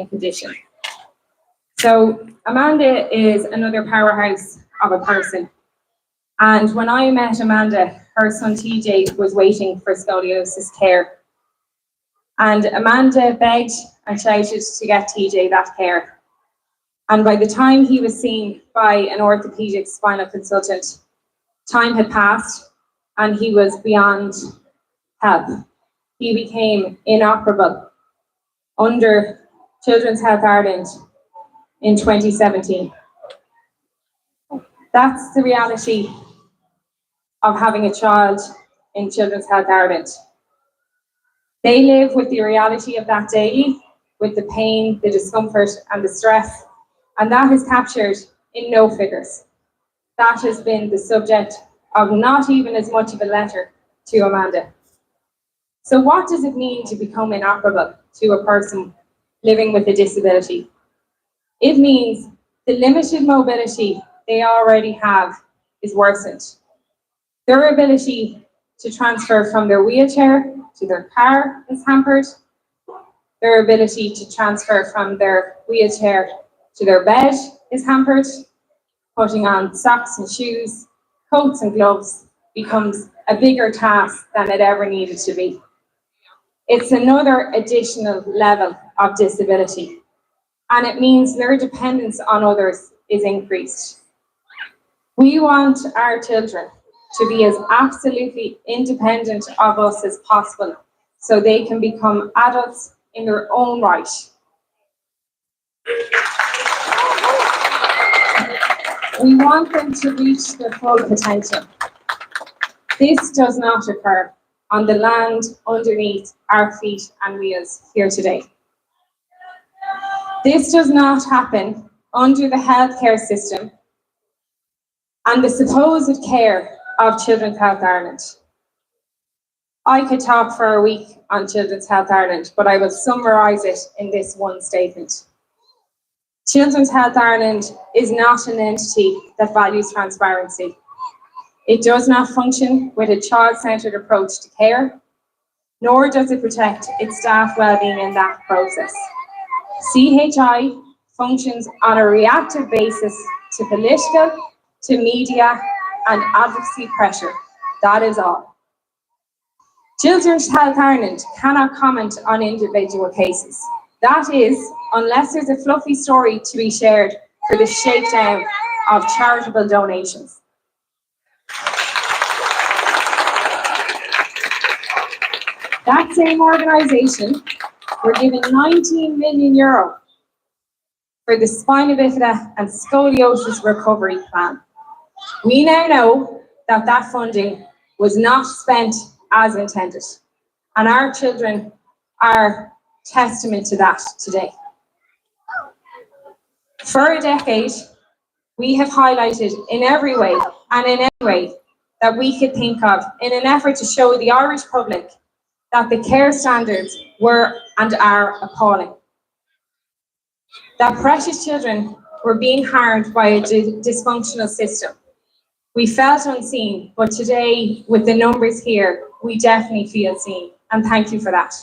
condition. So Amanda is another powerhouse of a person. And when I met Amanda, her son TJ was waiting for scoliosis care. And Amanda begged and shouted to get TJ that care. And by the time he was seen by an orthopedic spinal consultant, time had passed and he was beyond help. He became inoperable under Children's Health Ireland in 2017. That's the reality of having a child in Children's Health Ireland. They live with the reality of that daily, with the pain, the discomfort, and the stress, and that is captured in no figures. That has been the subject of not even as much of a letter to Amanda. So what does it mean to become inoperable to a person living with a disability? It means the limited mobility they already have is worsened. Their ability to transfer from their wheelchair to their car is hampered. Their ability to transfer from their wheelchair to their bed is hampered. Putting on socks and shoes, coats and gloves becomes a bigger task than it ever needed to be. It's another additional level of disability, and it means their dependence on others is increased. We want our children to be as absolutely independent of us as possible so they can become adults in their own right. We want them to reach their full potential. This does not occur on the land underneath our feet and wheels here today. This does not happen under the healthcare system and the supposed care of Children's Health Ireland. I could talk for a week on Children's Health Ireland, but I will summarise it in this one statement. Children's Health Ireland is not an entity that values transparency. It does not function with a child-centred approach to care, nor does it protect its staff well-being in that process. CHI functions on a reactive basis to political, to media, and advocacy pressure. That is all. Children's Health Ireland cannot comment on individual cases. That is, unless there's a fluffy story to be shared for the shakedown of charitable donations. That same organisation were given €19 million for the spina bifida and scoliosis recovery plan. We now know that that funding was not spent as intended, and our children are testament to that today. For a decade, we have highlighted in every way and in any way that we could think of in an effort to show the Irish public that the care standards were and are appalling. That precious children were being harmed by a dysfunctional system. We felt unseen, but today, with the numbers here, we definitely feel seen, and thank you for that.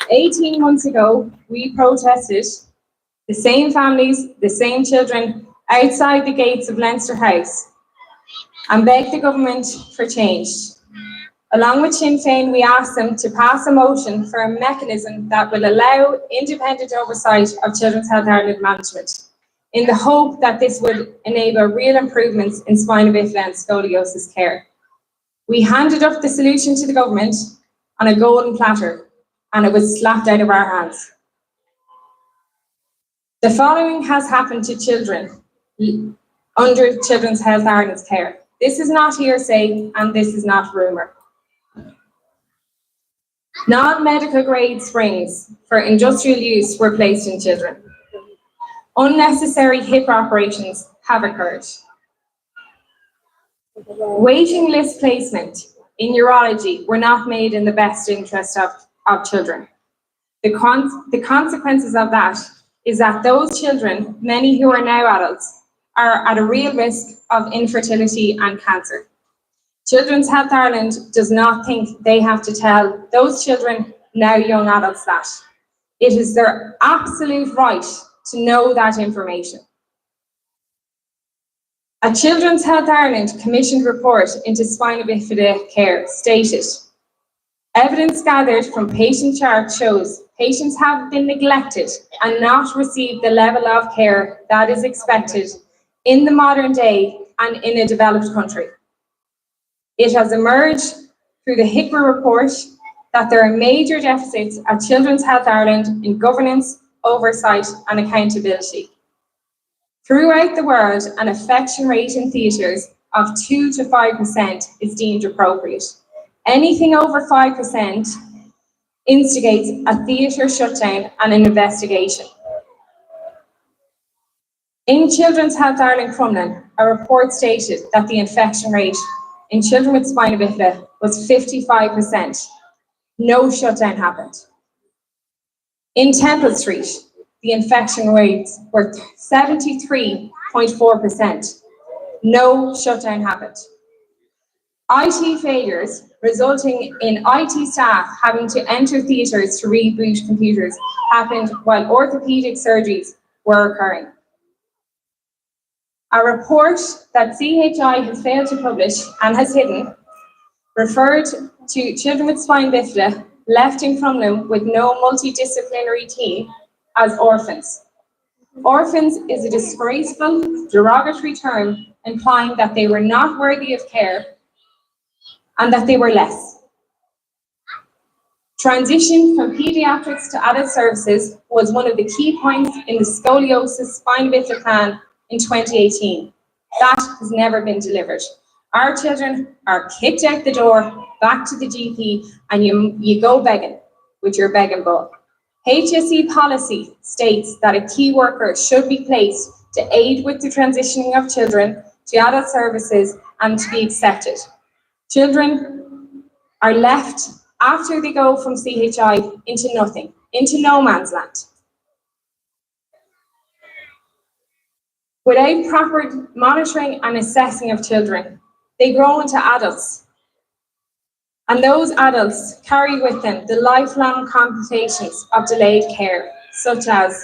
"18 months ago, we protested, the same families, the same children, outside the gates of Leinster House, and begged the government for change. Along with Sinn Féin, we asked them to pass a motion for a mechanism that will allow independent oversight of Children's Health Ireland management, in the hope that this would enable real improvements in spina bifida and scoliosis care. We handed up the solution to the government on a golden platter, and it was slapped out of our hands. The following has happened to children under Children's Health Ireland's care. This is not hearsay, and this is not rumour. Non-medical grade springs for industrial use were placed in children. Unnecessary hip operations have occurred. Waiting list placement in urology were not made in the best interest of children. The consequences of that is that those children, many who are now adults, are at a real risk of infertility and cancer. Children's Health Ireland does not think they have to tell those children, now young adults, that. It is their absolute right to know that information. A Children's Health Ireland commissioned report into spina bifida care stated, evidence gathered from patient charts shows patients have been neglected and not received the level of care that is expected in the modern day and in a developed country. It has emerged through the HICRA report that there are major deficits at Children's Health Ireland in governance, oversight and accountability. Throughout the world, an infection rate in theatres of 2 to 5% is deemed appropriate. Anything over 5% instigates a theatre shutdown and an investigation. In Children's Health Ireland Crumlin, a report stated that the infection rate in children with spina bifida was 55%. No shutdown happened. In Temple Street, the infection rates were 73.4%. No shutdown happened. IT failures resulting in IT staff having to enter theatres to reboot computers happened while orthopaedic surgeries were occurring. A report that CHI has failed to publish and has hidden referred to children with spina bifida left in Crumlin with no multidisciplinary team as orphans. Orphans is a disgraceful, derogatory term implying that they were not worthy of care and that they were less. Transition from pediatrics to adult services was one of the key points in the scoliosis spina bifida plan in 2018. That has never been delivered. Our children are kicked out the door, back to the GP, and you go begging with your begging bowl. HSE policy states that a key worker should be placed to aid with the transitioning of children to adult services and to be accepted. Children are left after they go from CHI into nothing, into no man's land. Without proper monitoring and assessing of children, they grow into adults. And those adults carry with them the lifelong complications of delayed care, such as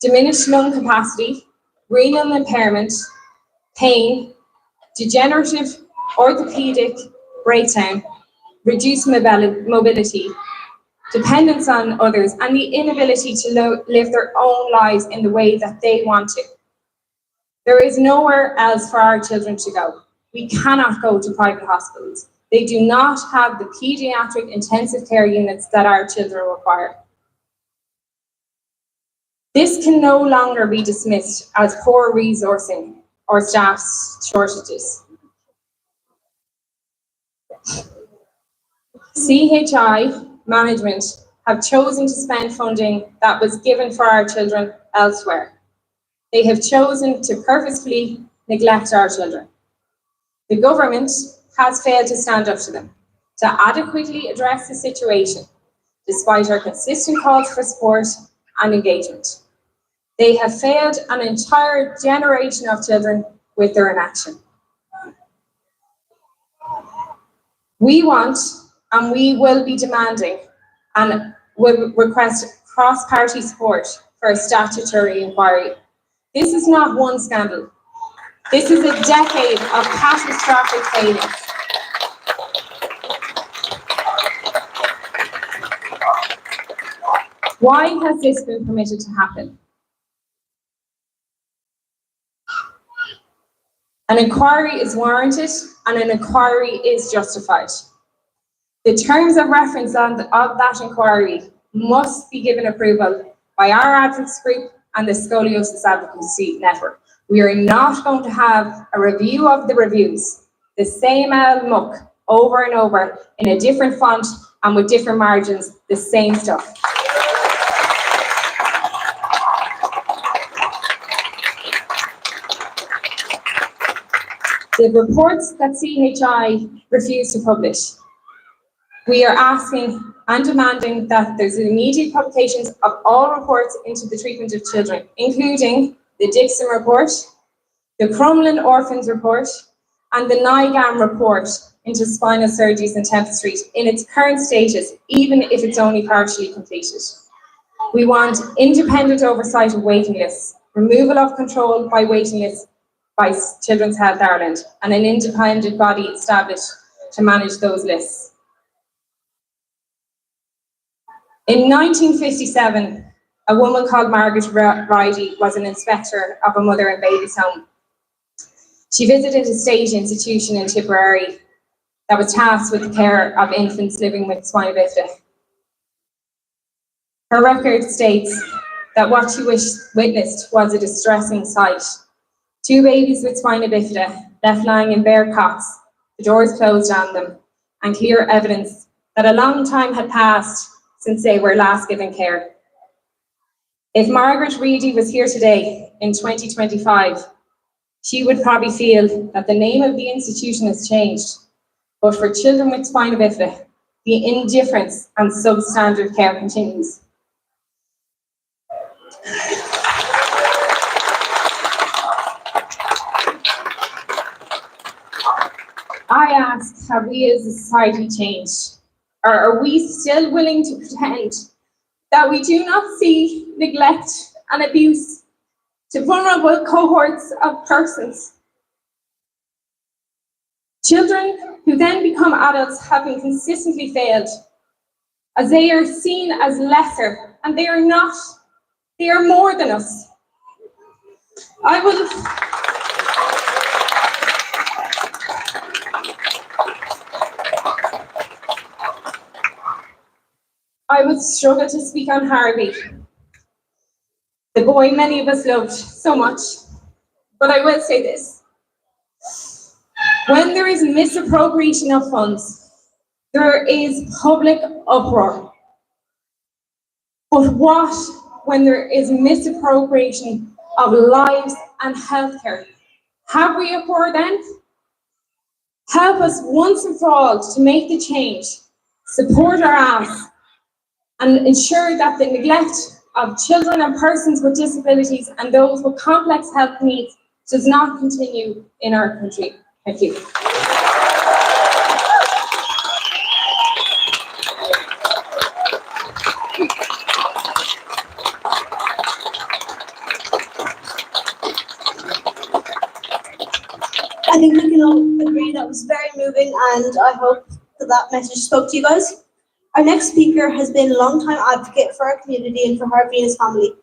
diminished lung capacity, renal impairment, pain, degenerative orthopedic breakdown, reduced mobility, dependence on others, and the inability to live their own lives in the way that they want to. There is nowhere else for our children to go. We cannot go to private hospitals. They do not have the pediatric intensive care units that our children require. This can no longer be dismissed as poor resourcing or staff shortages. CHI management have chosen to spend funding that was given for our children elsewhere. They have chosen to purposefully neglect our children. The government has failed to stand up to them, to adequately address the situation, despite our consistent calls for support and engagement. They have failed an entire generation of children with their inaction. We want, and we will be demanding, and will request cross-party support for a statutory inquiry. This is not one scandal. This is a decade of catastrophic failings. Why has this been permitted to happen? An inquiry is warranted and an inquiry is justified. The terms of reference of that inquiry must be given approval by our advocacy group and the Scoliosis Advocacy Network. We are not going to have a review of the reviews, the same old muck over and over in a different font and with different margins, the same stuff. The reports that CHI refused to publish, we are asking and demanding that there's immediate publications of all reports into the treatment of children, including the Dixon report, the Crumlin Orphans report, and the NIGAM report into spinal surgeries in Tempest Street in its current stages, even if it's only partially completed. We want independent oversight of waiting lists, removal of control by waiting lists by Children's Health Ireland, and an independent body established to manage those lists. In 1957, a woman called Margaret Ridey was an inspector of a mother and baby's home. She visited a state institution in Tipperary that was tasked with the care of infants living with spina bifida. Her record states that what she witnessed was a distressing sight. 2 babies with spina bifida left lying in bare cots, the doors closed on them, and clear evidence that a long time had passed since they were last given care. If Margaret Reedy was here today in 2025, she would probably feel that the name of the institution has changed, but for children with spina bifida, the indifference and substandard care continues. I ask, have we as a society changed? Or are we still willing to pretend that we do not see neglect and abuse to vulnerable cohorts of persons? Children who then become adults having consistently failed, as they are seen as lesser, and they are not, they are more than us. I would struggle to speak on Harvey, the boy many of us loved so much, but I will say this. When there is misappropriation of funds, there is public uproar. But what when there is misappropriation of lives and healthcare? Have we uproar then? Help us once and for all to make the change, support our ask, and ensure that the neglect of children and persons with disabilities and those with complex health needs does not continue in our country. Thank you. I think we can all agree that was very moving, and I hope that message spoke to you guys. Our next speaker has been a long-time advocate for our community and for Harvey and his family.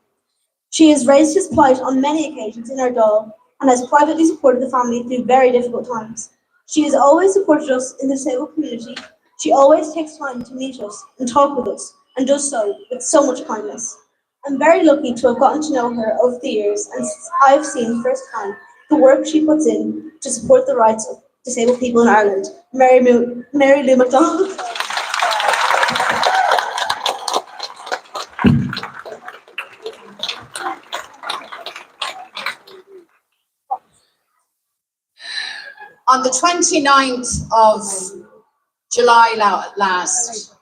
She has raised his plight on many occasions in our Dáil and has privately supported the family through very difficult times. She has always supported us in the disabled community. She always takes time to meet us and talk with us, and does so with so much kindness. I'm very lucky to have gotten to know her over the years, and I've seen firsthand the work she puts in to support the rights of disabled people in Ireland. Mary Lou MacDonald. On the 29th of July last,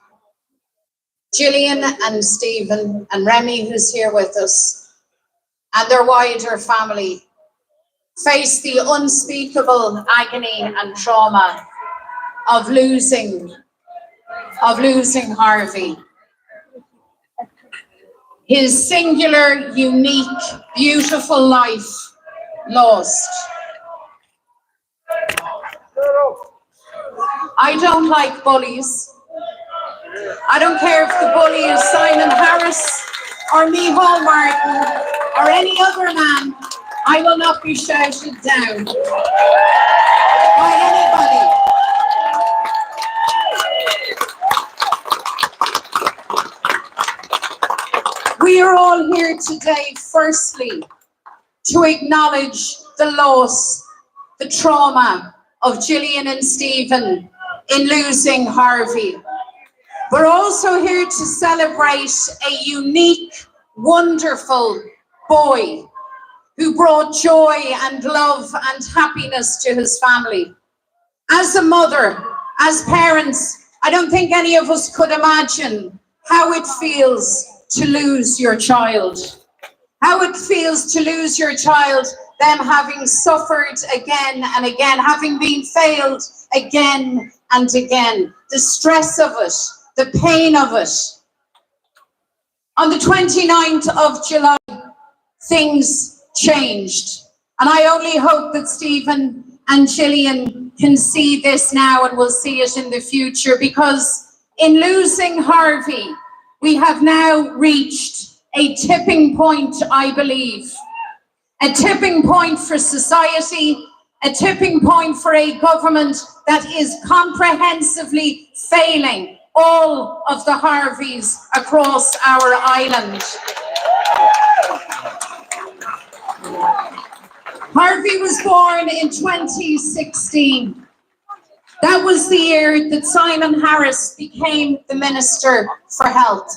Gillian and Stephen and Remy, who's here with us, and their wider family faced the unspeakable agony and trauma of losing Harvey. His singular, unique, beautiful life lost. I don't like bullies. I don't care if the bully is Simon Harris or Micheál Martin or any other man. I will not be shouted down by anybody. We are all here today, firstly, to acknowledge the loss, the trauma of Gillian and Stephen in losing Harvey. We're also here to celebrate a unique, wonderful boy who brought joy and love and happiness to his family. As a mother, as parents, I don't think any of us could imagine how it feels to lose your child. How it feels to lose your child them having suffered again and again, having been failed again and again, the stress of it, the pain of it. On the 29th of July, things changed. And I only hope that Stephen and Gillian can see this now and will see it in the future, because in losing Harvey, we have now reached a tipping point, I believe. A tipping point for society, a tipping point for a government that is comprehensively failing all of the Harveys across our island. Harvey was born in 2016. That was the year that Simon Harris became the Minister for Health.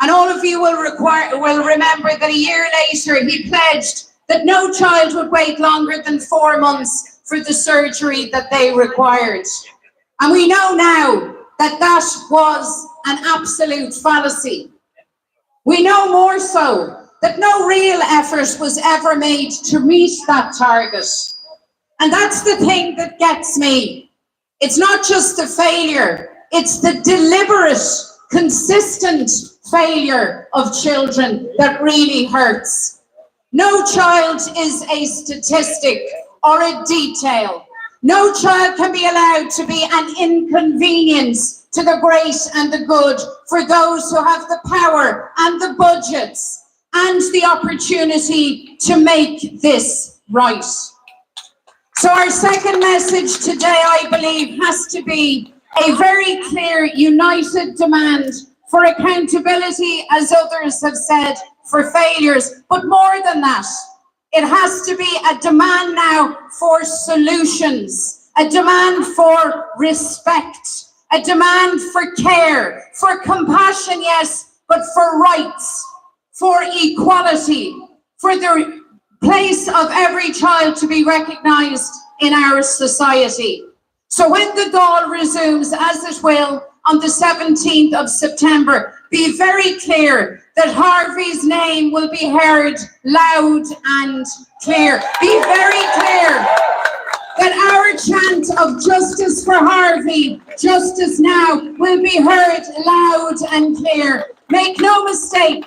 And all of you will remember that a year later he pledged that no child would wait longer than 4 months for the surgery that they required. And we know now that that was an absolute fallacy. We know more so that no real effort was ever made to meet that target. And that's the thing that gets me. It's not just the failure, it's the deliberate, consistent failure of children that really hurts. No child is a statistic or a detail. No child can be allowed to be an inconvenience to the great and the good for those who have the power and the budgets and the opportunity to make this right. So our second message today, I believe, has to be a very clear, united demand for accountability, as others have said, for failures. But more than that, it has to be a demand now for solutions, a demand for respect, a demand for care, for compassion, yes, but for rights, for equality, for the place of every child to be recognised in our society. So when the Dáil resumes, as it will, on the 17th of September, be very clear that Harvey's name will be heard loud and clear. Be very clear that our chant of justice for Harvey, justice now, will be heard loud and clear. Make no mistake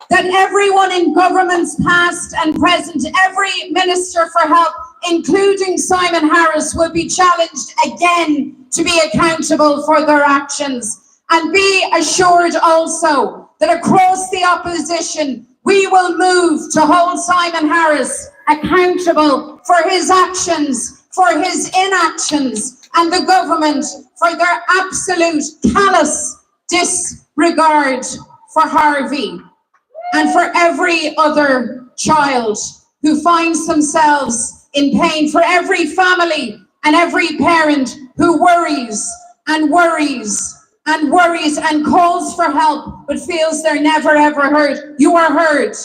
that everyone in governments past and present, every Minister for Health, including Simon Harris, will be challenged again to be accountable for their actions. And be assured also that across the opposition, we will move to hold Simon Harris accountable for his actions, for his inactions, and the government for their absolute callous disregard for Harvey and for every other child who finds themselves in pain, for every family and every parent who worries and worries and worries and calls for help but feels they're never ever heard. You are heard.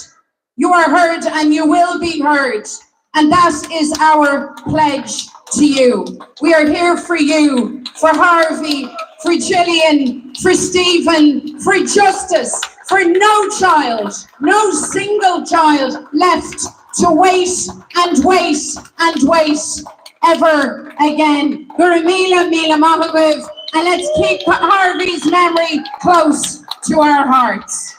You are heard and you will be heard. And that is our pledge to you. We are here for you, for Harvey, for Gillian, for Stephen, for justice, for no child, no single child left to wait and wait and wait ever again. Guramila Mila Mahagwiv, and let's keep Harvey's memory close to our hearts.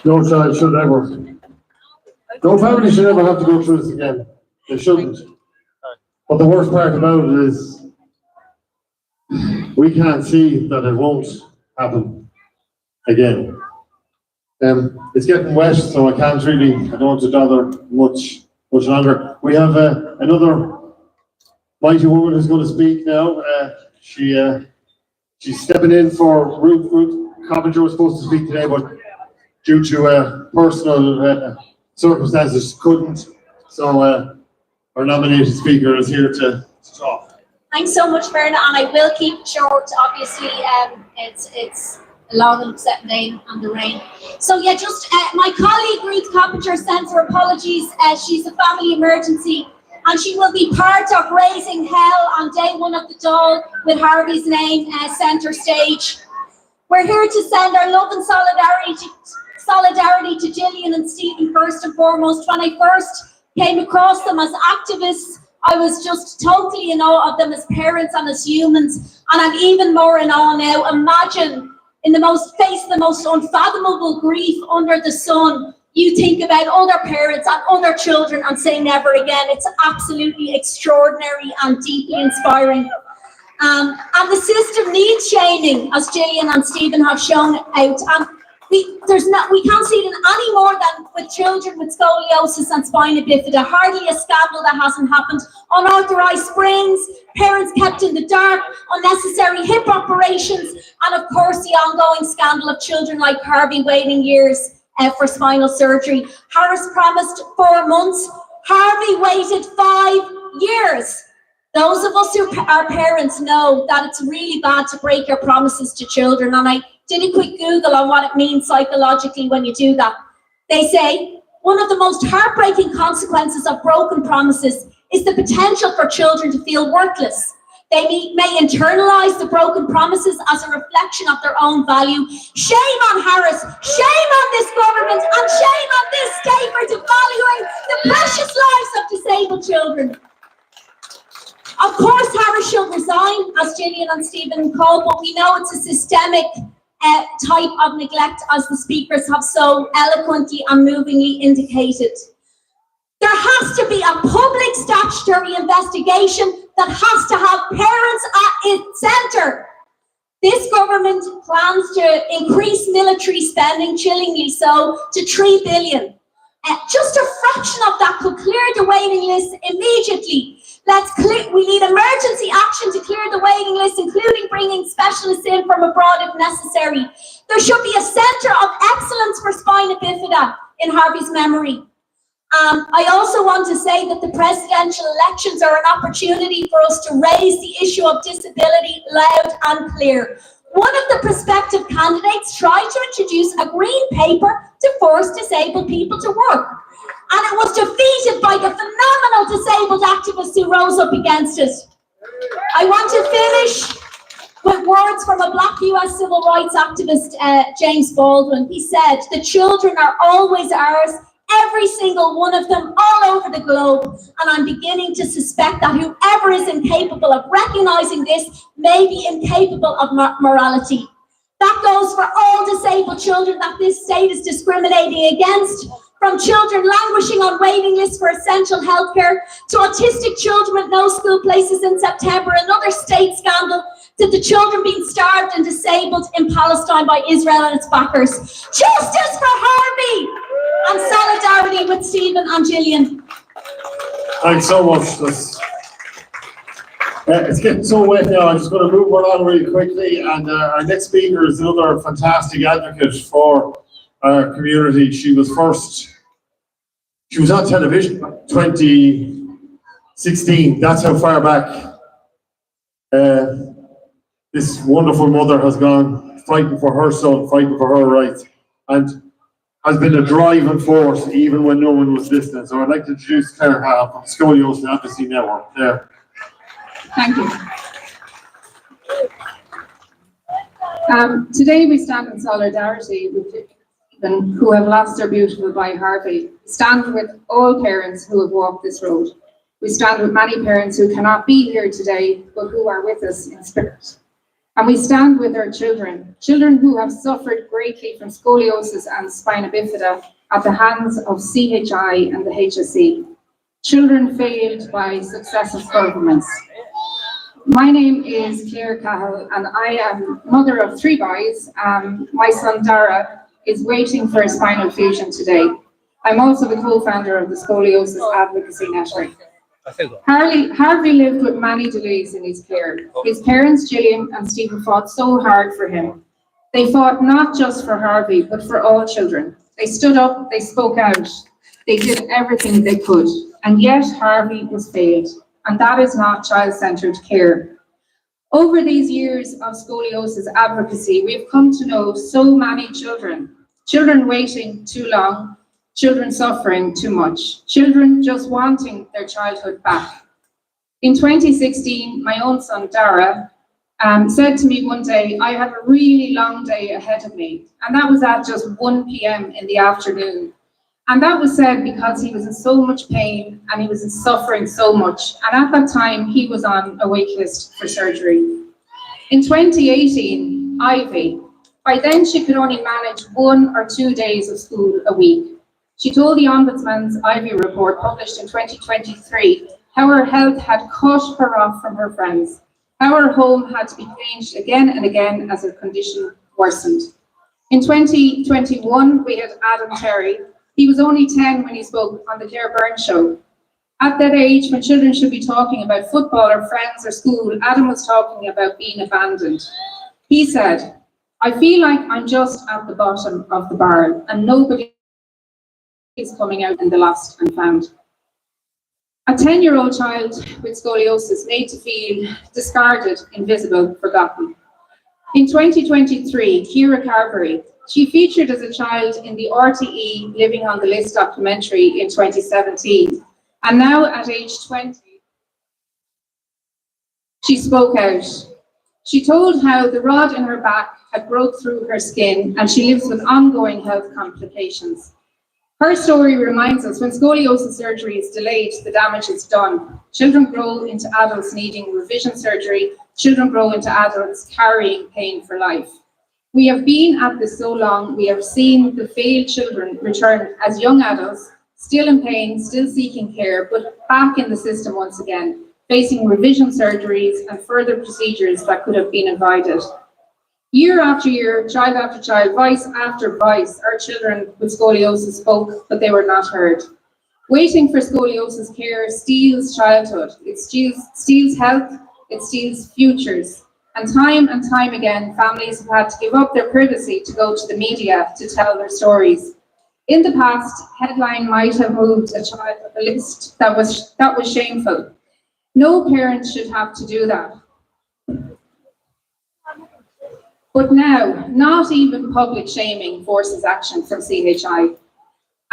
No child should ever, no family should ever have to go through this again. They shouldn't. But the worst part about it is we can't see that it won't happen again. It's getting wet, so I don't want to bother much longer. We have another mighty woman who's going to speak now. She's stepping in for Ruth Coppinger was supposed to speak today, but due to personal circumstances couldn't. So our nominated speaker is here to talk. Thanks so much, Verna, and I will keep it short. Obviously, it's a long and upsetting day on the rain. So yeah, just my colleague Ruth Coppinger sends her apologies. She's a family emergency, and she will be part of raising hell on day one of the Dáil with Harvey's name centre stage. We're here to send our love and solidarity to Gillian and Stephen first and foremost. When I first came across them as activists, I was just totally in awe of them as parents and as humans, and I'm even more in awe now. Imagine in the most unfathomable grief under the sun, you think about other parents and other children and say never again. It's absolutely extraordinary and deeply inspiring. And the system needs changing, as Gillian and Stephen have shown out. And we can't see it any more than with children with scoliosis and spina bifida. Hardly a scandal that hasn't happened. Unauthorised sprains, parents kept in the dark, unnecessary hip operations, and of course the ongoing scandal of children like Harvey waiting years for spinal surgery. Harris promised 4 months. Harvey waited 5 years. Those of us who are parents know that it's really bad to break your promises to children, and I did a quick Google on what it means psychologically when you do that. They say one of the most heartbreaking consequences of broken promises is the potential for children to feel worthless. They may internalize the broken promises as a reflection of their own value. Shame on Harris, shame on this government, and shame on this state for devaluing the precious lives of disabled children. Of course, Harris should resign, as Gillian and Stephen called, but we know it's a systemic type of neglect, as the speakers have so eloquently and movingly indicated. There has to be a public statutory investigation that has to have parents at its centre. This government plans to increase military spending, chillingly so, to $3 billion. Just a fraction of that could clear the waiting list immediately. We need emergency action to clear the waiting list, including bringing specialists in from abroad if necessary. There should be a centre of excellence for spina bifida in Harvey's memory. I also want to say that the presidential elections are an opportunity for us to raise the issue of disability loud and clear. One of the prospective candidates tried to introduce a green paper to force disabled people to work. And it was defeated by the phenomenal disabled activists who rose up against it. I want to finish with words from a Black US civil rights activist, James Baldwin. He said, "The children are always ours, every single one of them, all over the globe. And I'm beginning to suspect that whoever is incapable of recognizing this may be incapable of morality." That goes for all disabled children that this state is discriminating against. From children languishing on waiting lists for essential healthcare, to autistic children with no school places in September, another state scandal, to the children being starved and disabled in Palestine by Israel and its backers. Justice for Harvey! And solidarity with Stephen and Gillian. Thanks so much. It's getting so wet now. I'm just going to move on really quickly. And our next speaker is another fantastic advocate for our community. She was on television 2016. That's how far back this wonderful mother has gone, fighting for her son, fighting for her rights, and has been a driving force even when no one was listening. So I'd like to introduce Claire Hall from Scoliosis Advocacy Network. Claire. Thank you. Today we stand in solidarity with people who have lost their beautiful boy Harvey. We stand with all parents who have walked this road. We stand with many parents who cannot be here today, but who are with us in spirit. And we stand with our children who have suffered greatly from scoliosis and spina bifida at the hands of CHI and the HSE. Children failed by successive governments. My name is Claire Cahill, and I am mother of 3 boys. My son Dara is waiting for a spinal fusion today. I'm also the co-founder of the Scoliosis Advocacy Network. Harvey lived with many delays in his care. His parents, Gillian and Stephen, fought so hard for him. They fought not just for Harvey, but for all children. They stood up, they spoke out, they did everything they could, and yet Harvey was failed. And that is not child-centred care. Over these years of scoliosis advocacy, we've come to know so many children waiting too long, children suffering too much, children just wanting their childhood back. In 2016, my own son Dara said to me one day, I have a really long day ahead of me. And that was at just 1 p.m. in the afternoon. And that was said because he was in so much pain and he was suffering so much. And at that time, he was on a wait list for surgery. In 2018, Ivy, by then she could only manage 1 or 2 days of school a week. She told the Ombudsman's Ivy report published in 2023 how her health had cut her off from her friends, how her home had to be changed again and again as her condition worsened. In 2021, we had Adam Terry. He was only 10 when he spoke on the Claire Byrne show. At that age, when children should be talking about football or friends or school, Adam was talking about being abandoned. He said, I feel like I'm just at the bottom of the barrel and nobody is coming out in the lost and found. A 10-year-old child with scoliosis made to feel discarded, invisible, forgotten. In 2023, Ciara Carberry, she featured as a child in the RTE Living on the List documentary in 2017. And now at age 20, she spoke out. She told how the rod in her back had broke through her skin and she lives with ongoing health complications. Her story reminds us when scoliosis surgery is delayed, the damage is done. Children grow into adults needing revision surgery. Children grow into adults carrying pain for life. We have been at this so long, we have seen the failed children return as young adults, still in pain, still seeking care, but back in the system once again, facing revision surgeries and further procedures that could have been avoided. Year after year, child after child, voice after voice, our children with scoliosis spoke, but they were not heard. Waiting for scoliosis care steals childhood, it steals health, it steals futures. And time again, families have had to give up their privacy to go to the media to tell their stories. In the past, headline might have moved a child up a list that was shameful. No parent should have to do that. But now, not even public shaming forces action from CHI.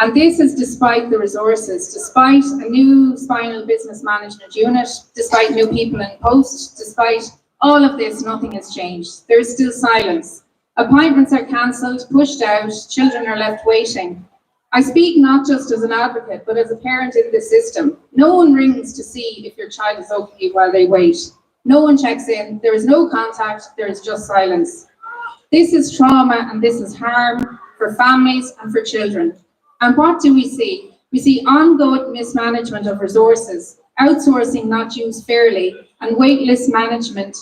And this is despite the resources, despite a new spinal business management unit, despite new people in post, despite all of this, nothing has changed. There is still silence. Appointments are cancelled, pushed out, children are left waiting. I speak not just as an advocate, but as a parent in this system. No one rings to see if your child is okay while they wait. No one checks in, there is no contact, there is just silence. This is trauma and this is harm for families and for children. And what do we see? We see ongoing mismanagement of resources, outsourcing not used fairly, and waitlist management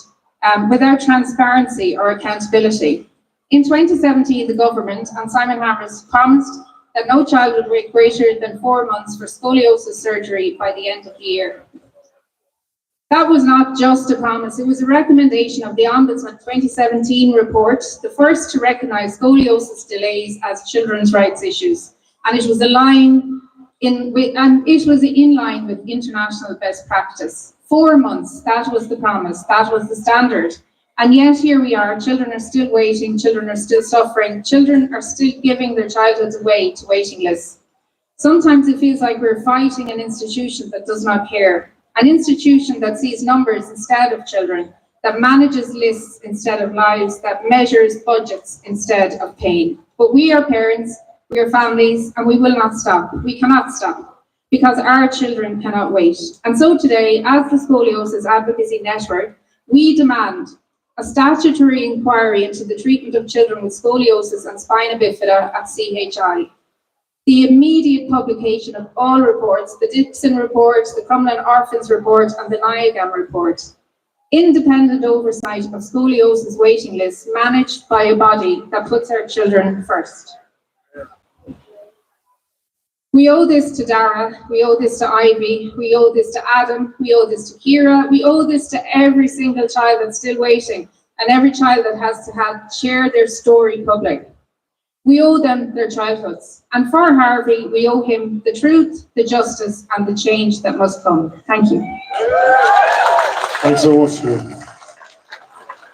without transparency or accountability. In 2017, the government and Simon Harris promised that no child would wait greater than 4 months for scoliosis surgery by the end of the year. That was not just a promise, it was a recommendation of the Ombudsman 2017 report, the first to recognise scoliosis delays as children's rights issues. And it was in line with international best practice. 4 months, that was the promise, that was the standard. And yet here we are, children are still waiting, children are still suffering, children are still giving their childhoods away to waiting lists. Sometimes it feels like we're fighting an institution that does not care, an institution that sees numbers instead of children, that manages lists instead of lives, that measures budgets instead of pain. But we are parents, we are families, and we will not stop. We cannot stop, because our children cannot wait. And so today, as the Scoliosis Advocacy Network, we demand a statutory inquiry into the treatment of children with scoliosis and spina bifida at CHI. The immediate publication of all reports, the Dixon report, the Crumlin Orphans report, and the NIAGAM report. Independent oversight of scoliosis waiting lists managed by a body that puts our children first. We owe this to Dara, we owe this to Ivy, we owe this to Adam, we owe this to Ciara, we owe this to every single child that's still waiting, and every child that has to share their story public. We owe them their childhoods. And for Harvey, we owe him the truth, the justice, and the change that must come. Thank you. Thanks so much, Ciara.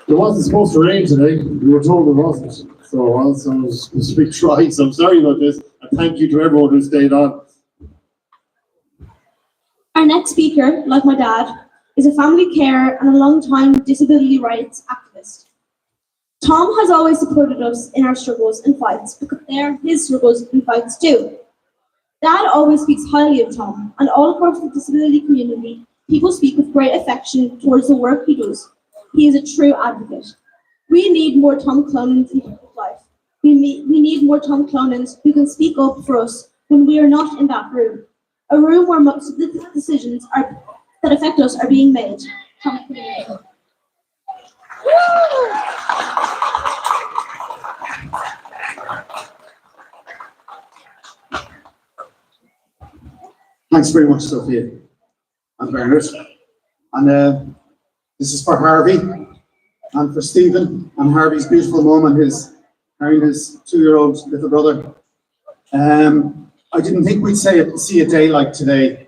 It wasn't supposed to rain today. We were told it wasn't. So also I was supposed to be dry, so I'm sorry about this. And thank you to everyone who stayed on. Our next speaker, like my dad, is a family carer and a long-time disability rights activist. Tom has always supported us in our struggles and fights because they are his struggles and fights too. Dad always speaks highly of Tom, and all across the disability community, people speak with great affection towards the work he does. He is a true advocate. We need more Tom Clonans in people's life. We need more Tom Clonans who can speak up for us when we are not in that room. A room where most of the decisions that affect us are being made. Tom, Thanks very much, Sophia and Bernard. And this is for Harvey and for Stephen and Harvey's beautiful mum and carrying his 2-year-old little brother. I didn't think we'd see a day like today,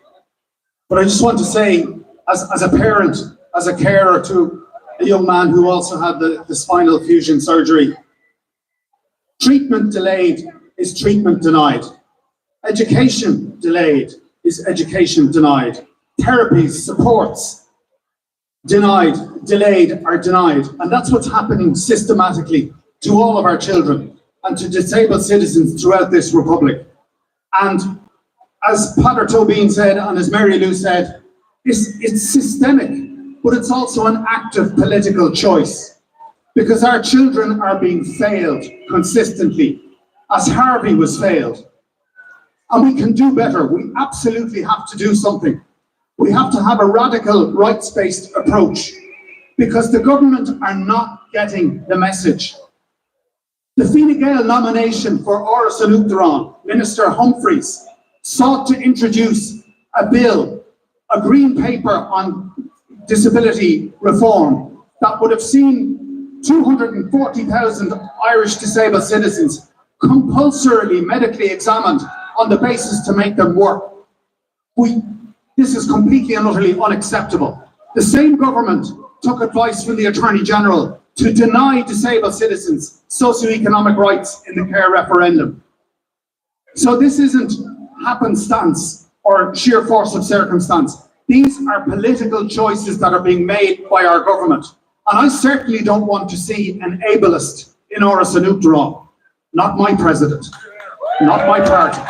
but I just want to say, as a parent, as a carer to a young man who also had the spinal fusion surgery, treatment delayed is treatment denied. Education delayed is education denied. Therapies, supports, denied, delayed, are denied. And that's what's happening systematically to all of our children and to disabled citizens throughout this republic. And as Padre Tobin said, and as Mary Lou said, it's systemic, but it's also an active political choice, because our children are being failed consistently, as Harvey was failed. And we can do better. We absolutely have to do something. We have to have a radical rights-based approach, because the government are not getting the message. The Fine Gael nomination for Áras an Uachtaráin, Minister Humphreys, sought to introduce a bill, a green paper on disability reform that would have seen 240,000 Irish disabled citizens compulsorily medically examined on the basis to make them work. This is completely and utterly unacceptable. The same government took advice from the Attorney General to deny disabled citizens socioeconomic rights in the care referendum. So this isn't happenstance or sheer force of circumstance. These are political choices that are being made by our government. And I certainly don't want to see an ableist in Áras an Uachtaráin. Not my president, not my party.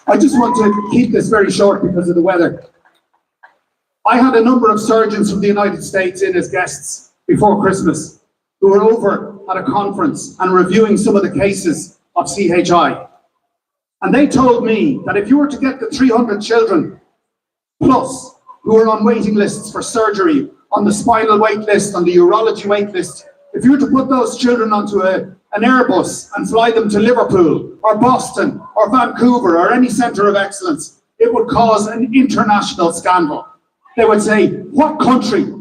I just want to keep this very short because of the weather. I had a number of surgeons from the United States in as guests before Christmas who were over at a conference and reviewing some of the cases of CHI. And they told me that if you were to get the 300 children plus who are on waiting lists for surgery, on the spinal wait list, on the urology wait list, if you were to put those children onto an Airbus and fly them to Liverpool or Boston or Vancouver or any centre of excellence, it would cause an international scandal. They would say, what country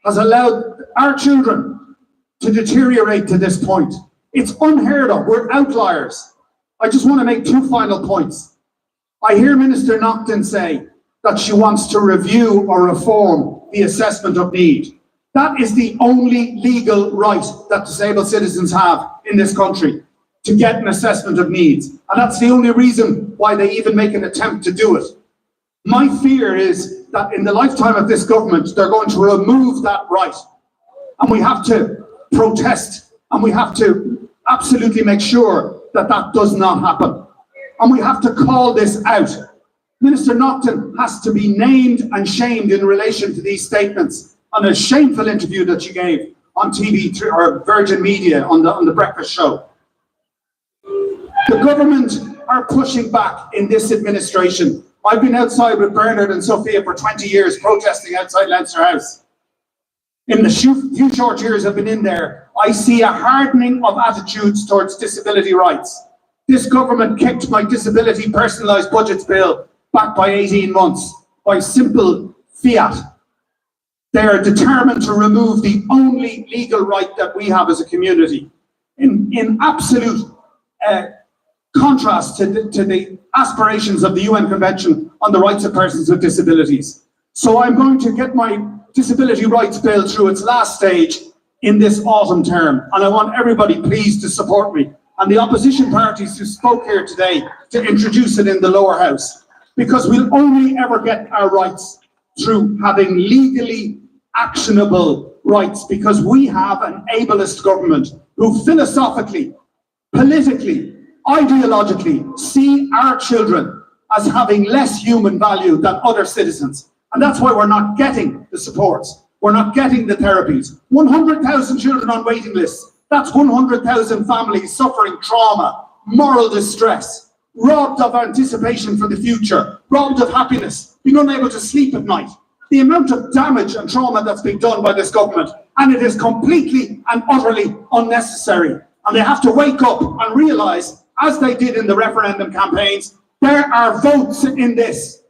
has allowed our children to deteriorate to this point? It's unheard of. We're outliers. I just want to make 2 final points. I hear Minister Naughton say that she wants to review or reform the assessment of need. That is the only legal right that disabled citizens have in this country, to get an assessment of needs. And that's the only reason why they even make an attempt to do it. My fear is that in the lifetime of this government, they're going to remove that right. And we have to protest, and we have to absolutely make sure that that does not happen. And we have to call this out. Minister Naughton has to be named and shamed in relation to these statements on a shameful interview that she gave on TV or Virgin Media on the breakfast show. The government are pushing back in this administration. I've been outside with Bernard and Sophia for 20 years protesting outside Leinster House. In the few short years I've been in there, I see a hardening of attitudes towards disability rights. This government kicked my disability personalised budgets bill back by 18 months by simple fiat. They are determined to remove the only legal right that we have as a community, in absolute contrast to the aspirations of the UN Convention on the Rights of Persons with Disabilities. So I'm going to get my disability rights bill through its last stage in this autumn term, and I want everybody please to support me, and the opposition parties who spoke here today to introduce it in the lower house, because we'll only ever get our rights through having legally actionable rights, because we have an ableist government who philosophically, politically, ideologically see our children as having less human value than other citizens. And that's why we're not getting the supports. We're not getting the therapies. 100,000 children on waiting lists. That's 100,000 families suffering trauma, moral distress, robbed of anticipation for the future, robbed of happiness, being unable to sleep at night. The amount of damage and trauma that's been done by this government, and it is completely and utterly unnecessary. And they have to wake up and realise, as they did in the referendum campaigns, there are votes in this.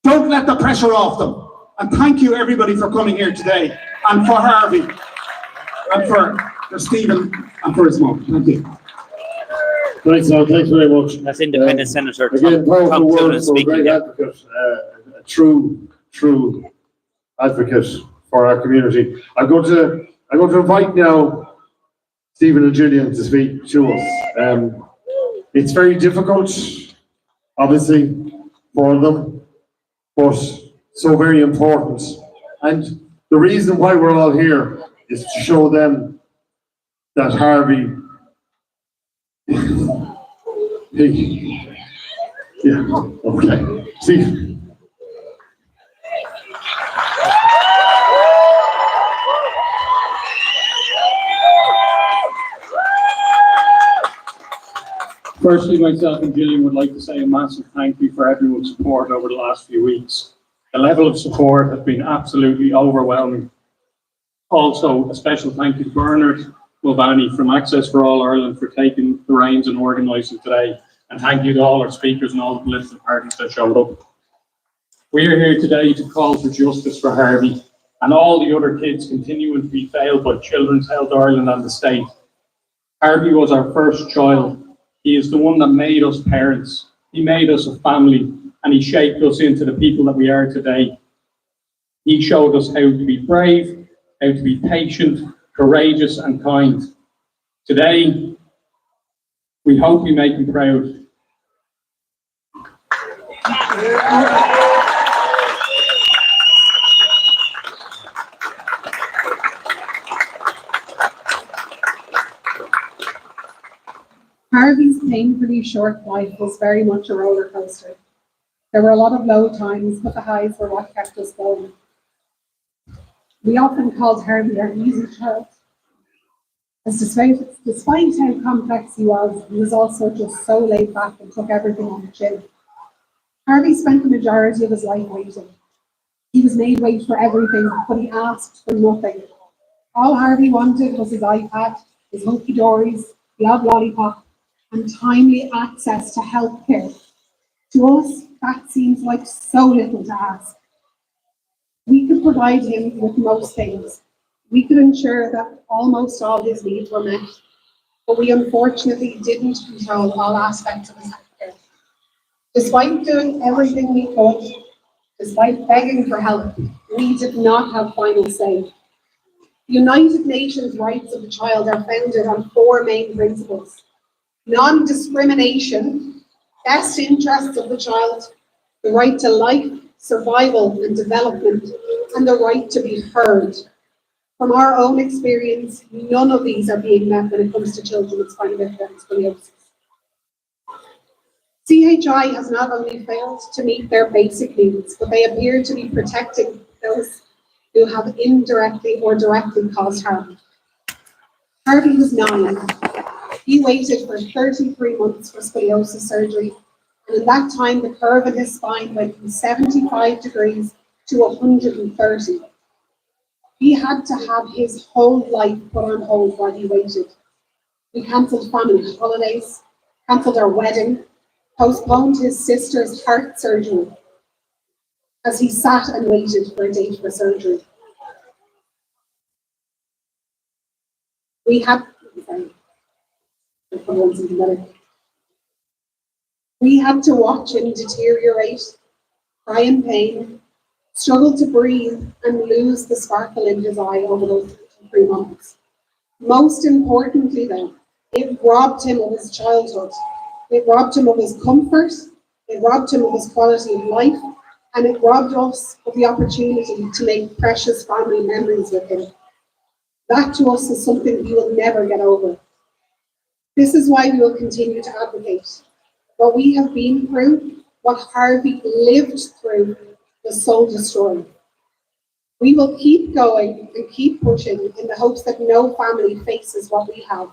Don't let the pressure off them. And thank you everybody for coming here today, and for Harvey, and for Stephen, and for his mum. Thank you. Thanks, Al. Thanks very much. That's Independent Senator Again, Tom powerful Toolan words for a speaking great there. advocate, a true advocate for our community. I'm going to invite now Stephen and Gillian to speak to us. It's very difficult, obviously, for them, but so very important. And the reason why we're all here is to show them that Harvey, yeah, okay. See. Firstly, myself and Gillian would like to say a massive thank you for everyone's support over the last few weeks. The level of support has been absolutely overwhelming. Also, a special thank you to Bernard Mulvaney from Access for All Ireland for taking the reins and organising today. And thank you to all our speakers and all the political parties that showed up. We are here today to call for justice for Harvey and all the other kids continuing to be failed by Children's Health Ireland and the state. Harvey was our first child. He is the one that made us parents. He made us a family, and he shaped us into the people that we are today. He showed us how to be brave, how to be patient, courageous, and kind. Today, we hope we make him proud. Harvey's painfully short life was very much a roller coaster. There were a lot of low times, but the highs were what kept us going. We often called Harvey our easy child. As despite how complex he was also just so laid back and took everything on the chin. Harvey spent the majority of his life waiting. He was made wait for everything, but he asked for nothing. All Harvey wanted was his iPad, his hunky-dories, love lollipop, and timely access to healthcare. To us, that seems like so little to ask. We could provide him with most things. We could ensure that almost all his needs were met, but we unfortunately didn't control all aspects of his healthcare. Despite doing everything we could, despite begging for help, we did not have final say. The United Nations rights of the child are founded on 4 main principles: non-discrimination, best interests of the child, the right to life, survival and development, and the right to be heard. From our own experience, none of these are being met when it comes to children with spina bifida and scoliosis. CHI has not only failed to meet their basic needs, but they appear to be protecting those who have indirectly or directly caused harm. Harvey was 9. He waited for 33 months for scoliosis surgery, and in that time the curve in his spine went from 75 degrees to 130. He had to have his whole life put on hold while he waited. We cancelled family holidays, cancelled our wedding, postponed his sister's heart surgery as he sat and waited for a date for surgery. We had to watch him deteriorate, cry in pain, struggle to breathe, and lose the sparkle in his eye over those 3 months. Most importantly, though, it robbed him of his childhood. It robbed him of his comfort, it robbed him of his quality of life, and it robbed us of the opportunity to make precious family memories with him. That to us is something we will never get over. This is why we will continue to advocate. What we have been through, what Harvey lived through, was soul destroying. We will keep going and keep pushing in the hopes that no family faces what we have.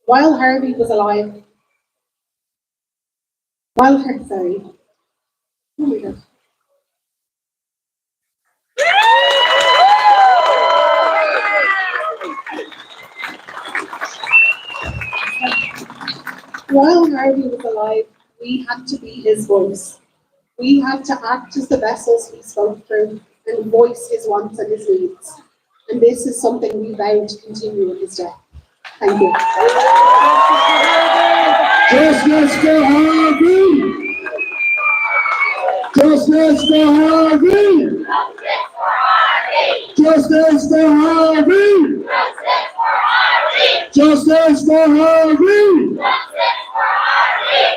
While Harvey was alive, while Harvey was alive, we had to be his voice. We had to act as the vessels he spoke through and voice his wants and his needs. And this is something we vow to continue with his death. Thank you. Justice for Harvey! Justice for Harvey! Justice for Harvey! Justice for Harvey!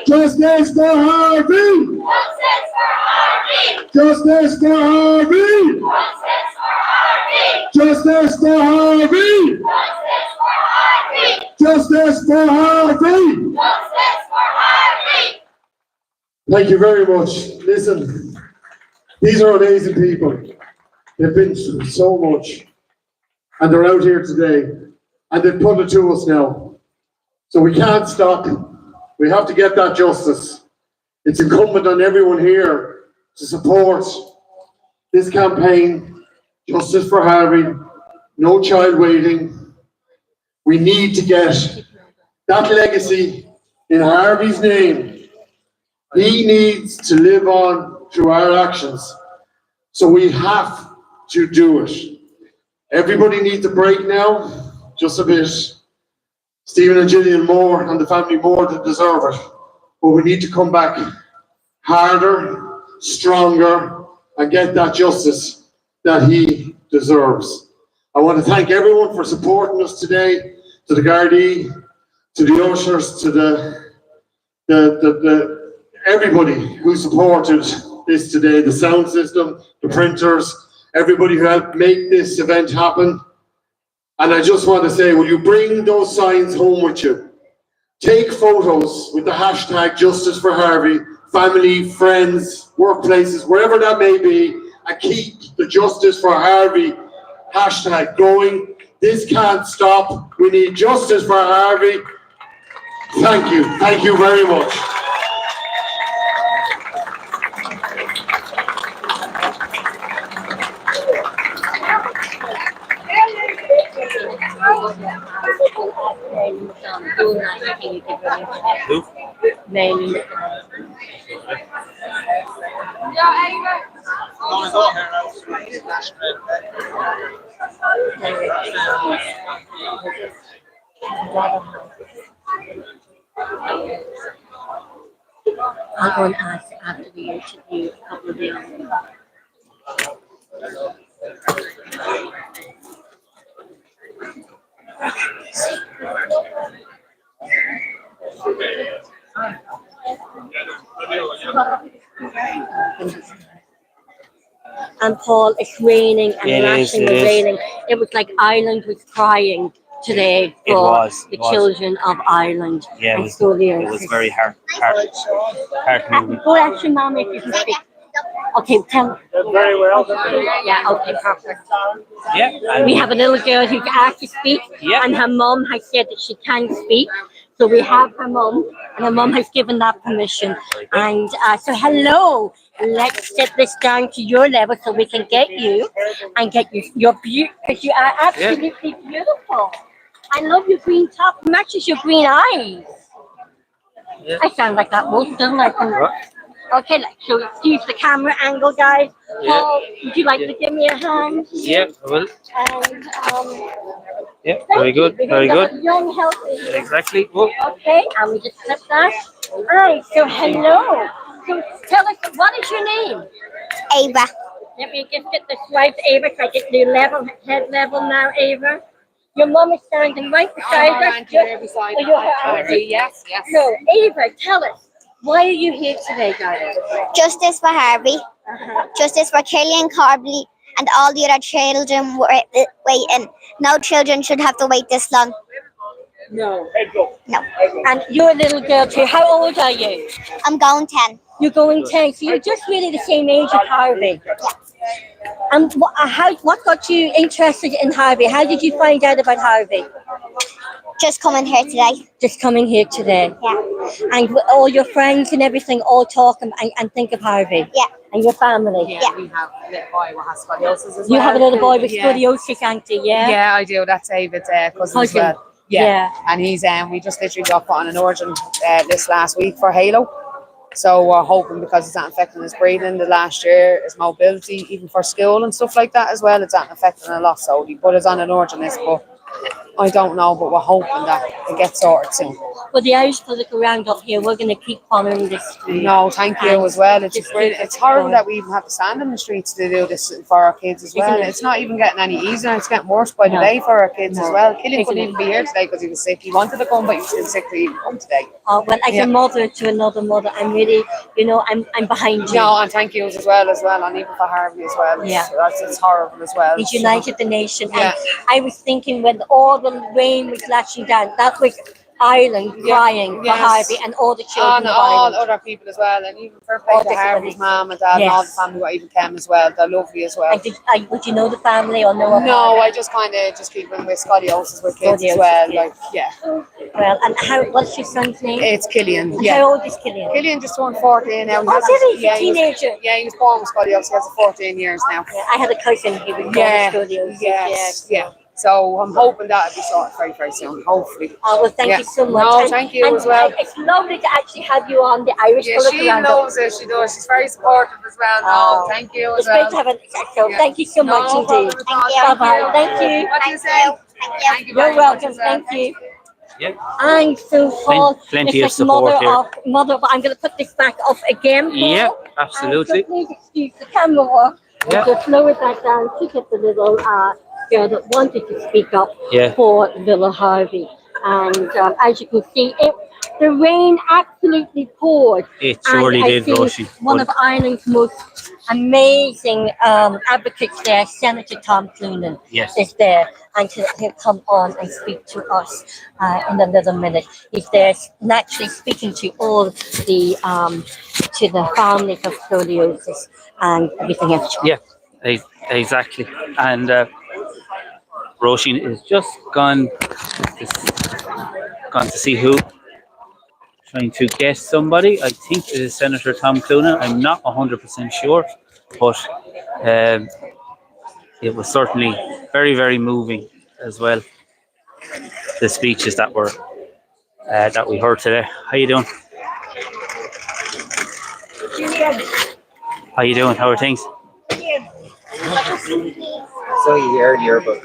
Justice for Harvey! Justice for Harvey! Justice for Harvey! Justice for Harvey! Thank you very much. Listen, these are amazing people. They've been through so much, and they're out here today, and they've put it to us now. So we can't stop. We have to get that justice. It's incumbent on everyone here to support this campaign, Justice for Harvey, no child waiting. We need to get that legacy in Harvey's name. He needs to live on through our actions. So we have to do it. Everybody needs a break now, just a bit. Stephen and Gillian more, and the family more that deserve it. But we need to come back harder, stronger, and get that justice that he deserves. I want to thank everyone for supporting us today, to the Gardaí, to the ushers, to the everybody who supported this today, the sound system, the printers, everybody who helped make this event happen. And I just want to say, will you bring those signs home with you? Take photos with the hashtag Justice for Harvey, family, friends, workplaces, wherever that may be, and keep the Justice for Harvey hashtag going. This can't stop. We need justice for Harvey. Thank you. Thank you very much. I'll go and ask after the interview a couple of days. And Paul, it's raining and lashing was raining. It was like Ireland was crying today for the children of Ireland. Yeah, it was very heart-moving. Go ask your mom if you can speak. Okay, tell. Very well. Yeah, okay, perfect. Yeah. We have a little girl who's asked to speak, and her mum has said that she can speak. So we have her mum, and her mum has given that permission. And so, hello. Let's get this down to your level so we can get you and get you your beauty, because you are absolutely beautiful. I love your green top, matches your green eyes. Yeah. I sound like that most, don't I? Okay, so let's use the camera angle, guys. Paul, would you like to give me a hand? Yeah, I will. And Yeah, very good, very good. Young, healthy. Exactly. Whoa. Okay, and we just flip that. All right, so hello. So tell us, what is your name? Ava. Let me just get this right, Ava, so I get the level, head level now, Ava. Your mum is standing right beside us. Beside you're her auntie. Yes. So, Ava, tell us, Why are you here today, darling? Justice for Harvey, justice for Killian Corbally, and all the other children waiting. No children should have to wait this long. No. No. And you're a little girl too. How old are you? I'm going 10. You're going 10, so you're just really the same age as Harvey. And what got you interested in Harvey? How did you find out about Harvey? Just coming here today. Just coming here today. Yeah. And with all your friends and everything all talk and think of Harvey. Yeah. And your family. Yeah. We have a little boy who has scoliosis as well. You have a little boy with Yeah. scoliosis, auntie, yeah? Yeah, I do. That's David's cousin as well. Yeah. And he's we just literally got put on an urgent list last week for Halo. So we're hoping, because it's not affecting his breathing the last year, his mobility, even for school and stuff like that as well, it's not affecting a lot. So he put us on an urgent list, but I don't know, but we're hoping that it gets sorted soon. Well, the Irish Political Roundup here, we're going to keep following this. No, thank you as well. It's just brilliant. keep It's horrible going. that we even have to stand in the streets to do this for our kids as well. Isn't it? It's not even getting any easier. It's getting worse by the No. day for our kids as No. well. Killian Isn't couldn't it? even be here today because he was sick. He wanted to come, but he was still sick to even come today. Well, as Yeah. a mother to another mother, I'm really, I'm behind you. No, and thank you as well, and even for Harvey as well. It's horrible as well. He's united the nation. Yeah. And I was thinking when all the rain was lashing down, that was Ireland crying for Yes. Harvey and all the children And of all Ireland. other people as well, and even for All to Harvey's disabilities. mum and dad and all the Yes. family, what even Kem as well. They're lovely as well. And would you know the family or know of No, Harvey? I just kind of just keep them with scoliosis with kids as Scoliosis, well. yeah. Like, yeah. Well, and what's your son's name? It's Killian. And Yeah. how old is Killian? Killian just turned 14 now. Oh, did he? He's a Yeah, he was- teenager. Yeah, he was born with scoliosis. He has 14 years now. Yeah, I had a cousin who was born Yeah. with scoliosis. Yes. Yeah. So I'm hoping that'll be sorted very, very soon. Hopefully. Oh, well, thank Yeah. you so much. No, And- thank you and as well. It's lovely to actually have you on the Irish Yeah, Political she Roundup. knows it. She does. She's very supportive as well. Oh. No, thank you as It's well. great to have a so Yeah. thank you so No much problem indeed. at all. Bye-bye. Thank you. What do you say? Thank you You're very much welcome. as well. Thank you. Yeah. And so Paul, Plenty it's of like support here. mother, but I'm going to put this back up again, Paul. Yeah, And absolutely. so please excuse the camera work. Yeah. Just lower that down to get the little girl that wanted to speak up Yeah. for little Harvey. And as you can see, the rain absolutely poured. It surely And I did, think Roshi. one of Ireland's most amazing advocates there, Senator Tom Cloonan, Yes. is there, and he'll come on and speak to us in a little minute. He's there naturally speaking to all the to the families of scoliosis and everything else. Yeah, exactly. And Roisin is just gone to see who. Trying to guess somebody. I think it is Senator Tom Cloonan. I'm not 100% sure, but it was certainly very, very moving as well. The speeches that we heard today. How you doing? How you doing? How are things? So you heard your book.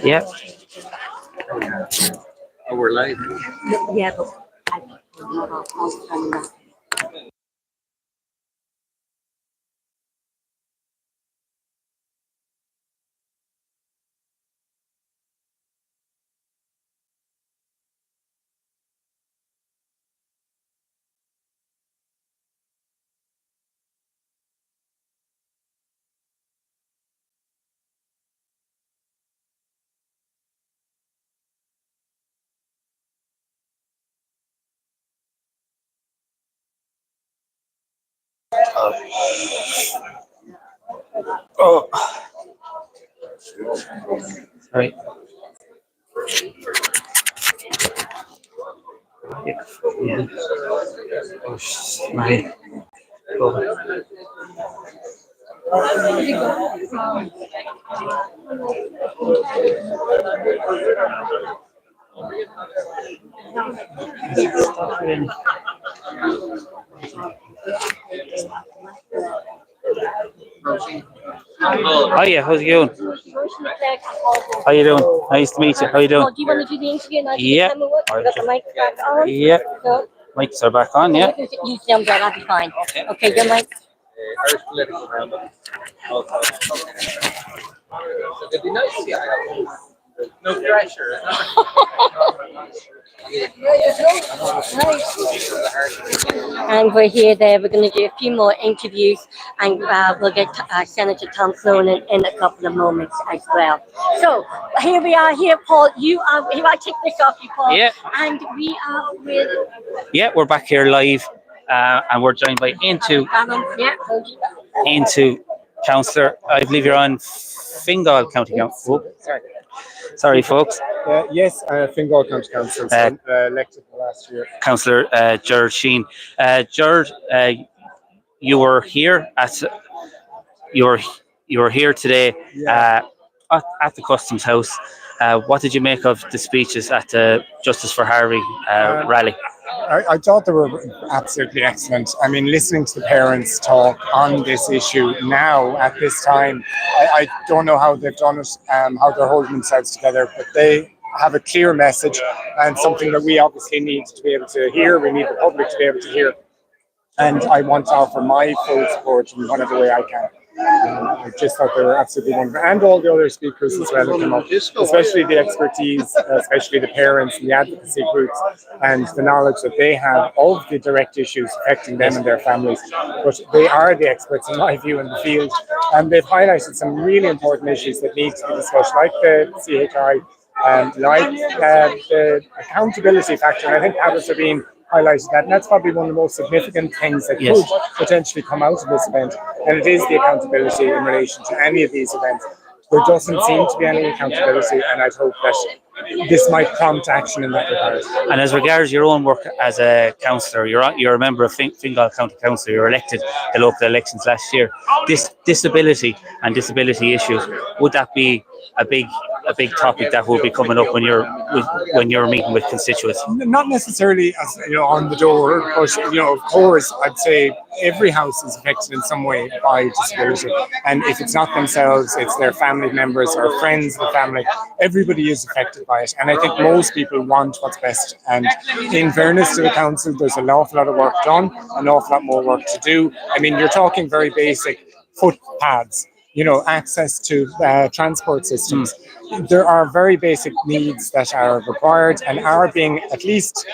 Yeah. Oh, we're live. Yeah, but Oh. Right. Yeah. Oh, my. Oh. Oh yeah, how's it going? How you doing? Nice to meet you. How you doing? Oh, do you want to do the interview now? Yeah. You got the mic back on? Yeah. So, Mics are back on, yeah. use the umbrella, that'll be fine. Okay, your mic. Irish Politcal Roundup. It'd be nice, yeah. No pressure. And we're here there. We're going to do a few more interviews, and we'll get Senator Tom Sloan in a couple of moments as well. So here we are here, Paul. You are here. I take this off you, Paul. Yeah. And we are with. Yeah, we're back here live, and we're joined by Into Councillor. I believe you're on Fingal County Council. Sorry, folks. Yes, Fingal County Council, elected last year. Councillor Gerard Sheen. Gerard, you were here today at the Customs House. What did you make of the speeches at the Justice for Harvey rally? I thought they were absolutely excellent. I mean, listening to the parents talk on this issue now at this time, I don't know how they've done it, how they're holding themselves together, but they have a clear message and something that we obviously need to be able to hear. We need the public to be able to hear. And I want to offer my full support in whatever way I can. I just thought they were absolutely wonderful, and all the other speakers as well that came up, especially the expertise, especially the parents and the advocacy groups, and the knowledge that they have of the direct issues affecting them and their families. But they are the experts, in my view, in the field, and they've highlighted some really important issues that need to be discussed, like the CHI, like the accountability factor. And I think others have been highlighted that, and that's probably one of the most significant things that could potentially come out of this event, and it is the accountability in relation to any of these events. There doesn't seem to be any accountability, and I'd hope that this might prompt action in that regard. And as regards your own work as a councillor, you're a member of Fingal County Council. You were elected the local elections last year. This disability and disability issues, would that be a big topic that will be coming up when you're meeting with constituents? Not necessarily as on the door, but of course I'd say every house is affected in some way by disability, and if it's not themselves, it's their family members or friends of the family. Everybody is affected by it, and I think most people want what's best. And in fairness to the council, there's an awful lot of work done, an awful lot more work to do. I mean, you're talking very basic footpaths, access to transport systems. There are very basic needs that are required and are being at least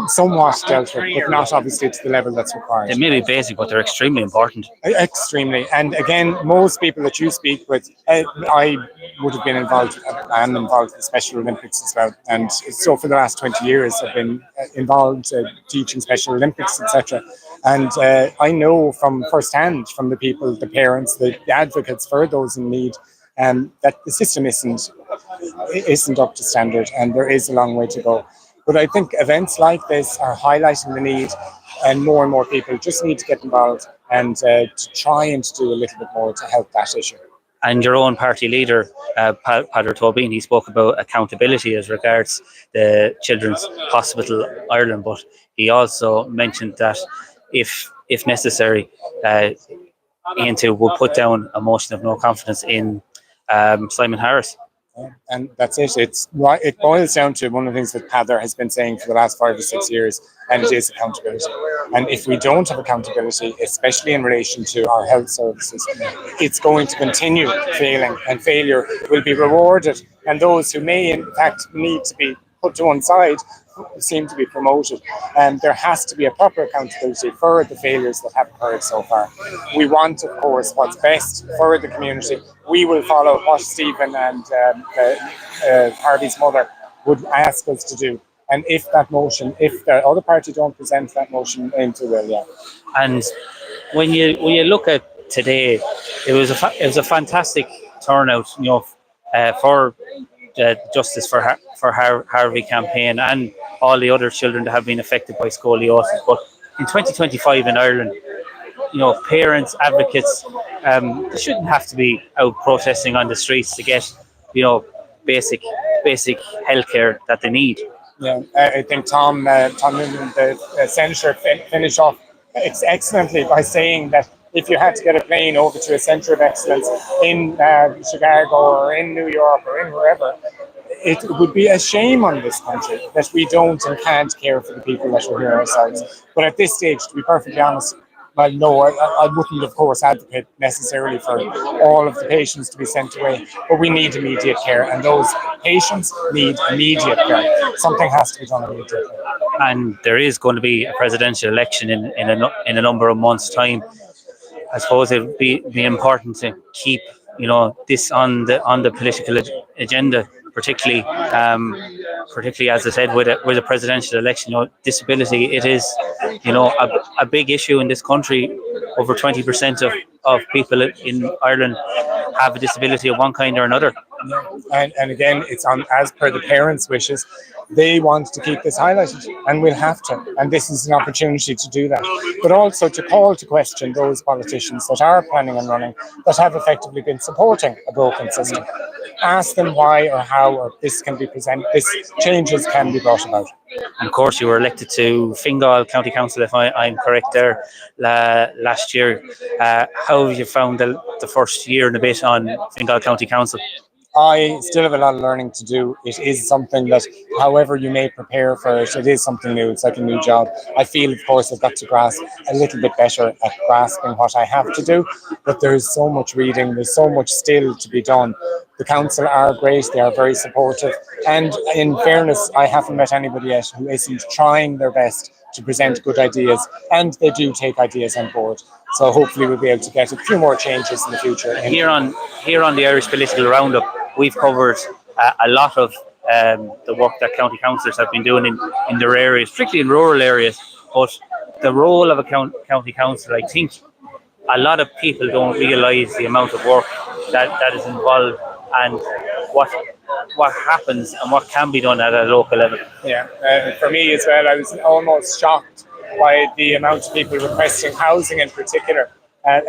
somewhat dealt with, but not obviously to the level that's required. They may be basic, but they're extremely important. Extremely. And again, most people that you speak with, I would have been involved, I am involved with the Special Olympics as well. And so for the last 20 years, I've been involved teaching Special Olympics, etc. And I know from firsthand from the people, the parents, the advocates for those in need, that the system isn't up to standard, and there is a long way to go. But I think events like this are highlighting the need, and more people just need to get involved and to try and do a little bit more to help that issue. And your own party leader, Padre Tobin, he spoke about accountability as regards the Children's Hospital Ireland, but he also mentioned that if necessary, Into will put down a motion of no confidence in Simon Harris. And that's it. It's right. It boils down to one of the things that Padre has been saying for the last 5 or 6 years, and it is accountability. And if we don't have accountability, especially in relation to our health services, it's going to continue failing, and failure will be rewarded. And those who may, in fact, need to be put to one side seem to be promoted. And there has to be a proper accountability for the failures that have occurred so far. We want, of course, what's best for the community. We will follow what Stephen and Harvey's mother would ask us to do. And if that motion, if the other party don't present that motion, Into will, yeah. And when you look at today, it was a fantastic turnout, for the Justice for Harvey campaign and all the other children that have been affected by scoliosis. But in 2025 in Ireland, parents, advocates, they shouldn't have to be out protesting on the streets to get, basic healthcare that they need. Yeah, I think Tom Newman, the senator, finished off excellently by saying that if you had to get a plane over to a centre of excellence in Chicago or in New York or in wherever, it would be a shame on this country that we don't and can't care for the people that are here ourselves. But at this stage, to be perfectly honest, well, no, I wouldn't, of course, advocate necessarily for all of the patients to be sent away, but we need immediate care, and those patients need immediate care. Something has to be done immediately. And there is going to be a presidential election in a number of months' time. I suppose it would be important to keep this on the political agenda, particularly as I said with a presidential election. Disability, it is a big issue in this country. Over 20% of people in Ireland have a disability of one kind or another. And again, it's on as per the parents' wishes. They want to keep this highlighted, and we'll have to. And this is an opportunity to do that. But also to call to question those politicians that are planning on running, that have effectively been supporting a broken system. Ask them why or how or this can be presented, this changes can be brought about. And of course, you were elected to Fingal County Council, if I'm correct there, last year. How have you found the first year and a bit on Fingal County Council? I still have a lot of learning to do. It is something that, however you may prepare for it, it is something new. It's like a new job. I feel, of course, I've got to grasp a little bit better at grasping what I have to do, but there's so much reading, there's so much still to be done. The council are great, they are very supportive, and in fairness, I haven't met anybody yet who isn't trying their best to present good ideas, and they do take ideas on board. So hopefully we'll be able to get a few more changes in the future. Here on the Irish Political Roundup, we've covered a lot of the work that county councillors have been doing in their areas, particularly in rural areas. But the role of a county council, I think a lot of people don't realise the amount of work that is involved and what happens and what can be done at a local level. Yeah, for me as well, I was almost shocked by the amount of people requesting housing in particular.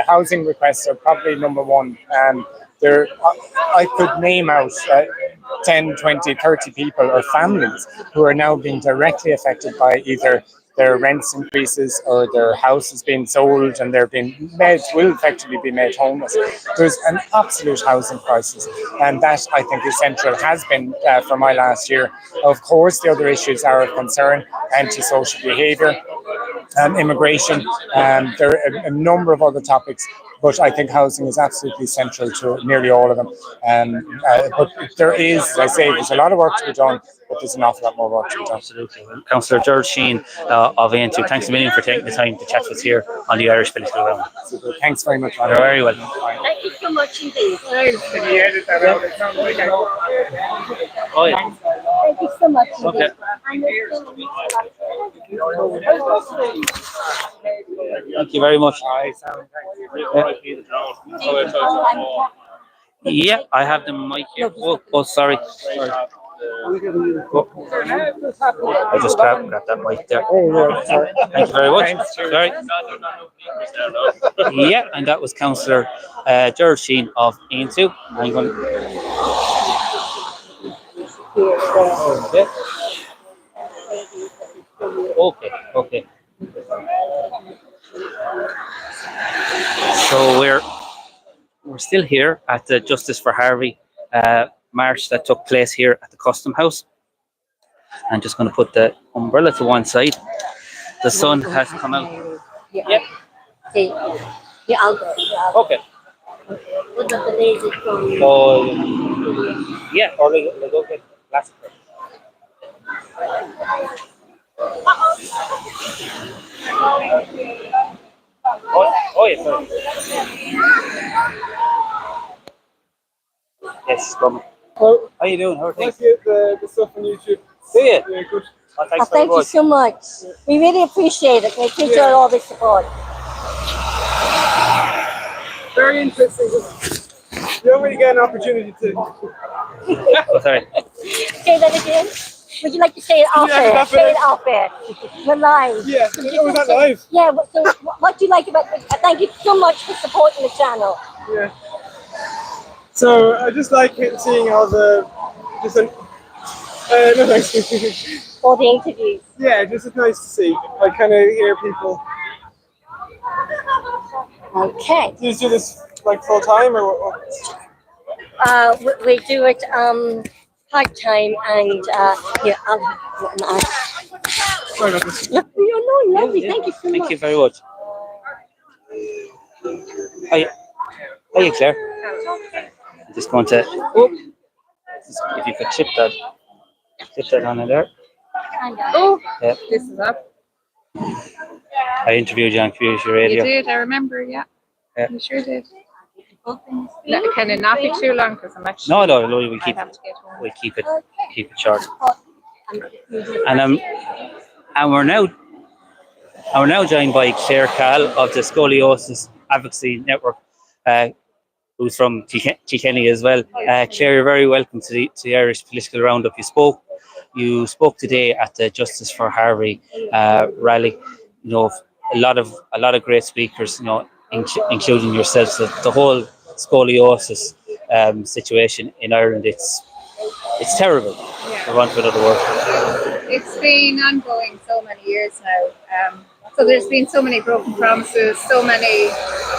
Housing requests are probably number one. I could name out 10, 20, 30 people or families who are now being directly affected by either their rents increases or their house has been sold and will effectively be made homeless. There's an absolute housing crisis, and that I think is central, has been for my last year. Of course, the other issues are of concern: antisocial behaviour, immigration, there are a number of other topics, but I think housing is absolutely central to nearly all of them. But there is, as I say, there's a lot of work to be done, but there's an awful lot more work to be done. Absolutely. Councillor George Sheen of AN2, thanks a million for taking the time to chat with us here on the Irish Political Roundup. Super. Thanks very much. You're very welcome. Thank you so much indeed. Can you edit that out? It sounds like Oh, yeah. Thank you so much indeed. Okay. Thank you very much. Yeah, I have the mic here. Oh, sorry. I just grabbed that mic there. Thank you very much. Sorry. Yeah, and that was Councillor George Sheen of AN2. I'm going Okay. So we're still here at the Justice for Harvey march that took place here at the Custom House. I'm just going to put the umbrella to one side. The sun has come out. Yeah. Yeah, I'll go. Okay. What about the lady from? Oh, yeah. Or let's go get last. Oh, yes, sorry. Yes, come. Well, how you doing? How are things? I see the stuff on YouTube. Do you? Yeah, good. Oh, thanks very Thank you much. so much. We really appreciate it. We appreciate all the support. Very interesting. You don't really get an opportunity to. Oh, sorry. Say that again. Would you like to say it off air? that's Say it. it off air. We're live. Yeah, was that live? Yeah. So, what do you like about it? Thank you so much for supporting the channel. Yeah. So I just like seeing all the no thanks. All the interviews. Yeah, just it's nice to see. I kind of hear people. Okay. Do you do this like full time or what? We do it part time, and yeah, Sorry about this. You're no lovely. Thank you so much. Thank you very much. Hi, hiya, Claire. I'm just going to. Oh, if you could clip that on in there. Oh, Yeah. this is up. I interviewed you on community radio. You did, I remember, yeah. Yeah. You sure did. Can it not be too long? Because I'm actually. No, we'll I have to get home. we'll keep it short. And we're now joined by Claire Cahill of the Scoliosis Advocacy Network, who's from Kilkenny as well. Claire, you're very welcome to the Irish Political Roundup. You spoke today at the Justice for Harvey rally. You know, a lot of great speakers. You know, including yourselves. The whole scoliosis situation in Ireland, it's terrible. For want of another word. It's been ongoing so many years now. So there's been so many broken promises, so many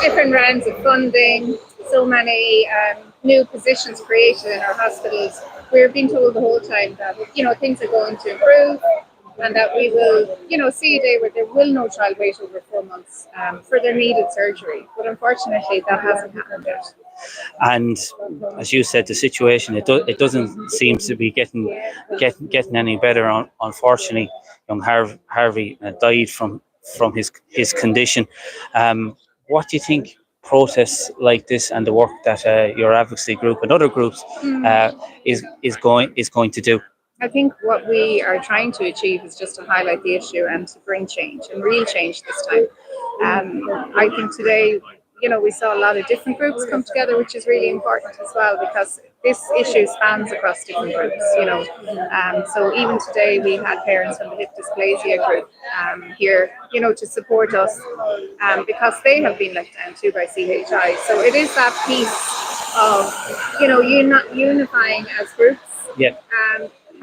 different rounds of funding, so many new positions created in our hospitals. We're being told the whole time that, you know, things are going to improve and that we will, you know, see a day where there will no child wait over 4 months for their needed surgery. But unfortunately, that hasn't happened yet. And as you said, the situation it doesn't seem to be getting any better. Unfortunately, young Harvey died from his condition. What do you think protests like this and the work that your advocacy group and other groups is going to do? I think what we are trying to achieve is just to highlight the issue and to bring change and real change this time. I think today, you know, we saw a lot of different groups come together, which is really important as well, because this issue spans across different groups, you know. So even today we had parents from the hip dysplasia group here, you know, to support us because they have been let down too by CHI. So it is that piece of, you know, unifying as groups. Yeah.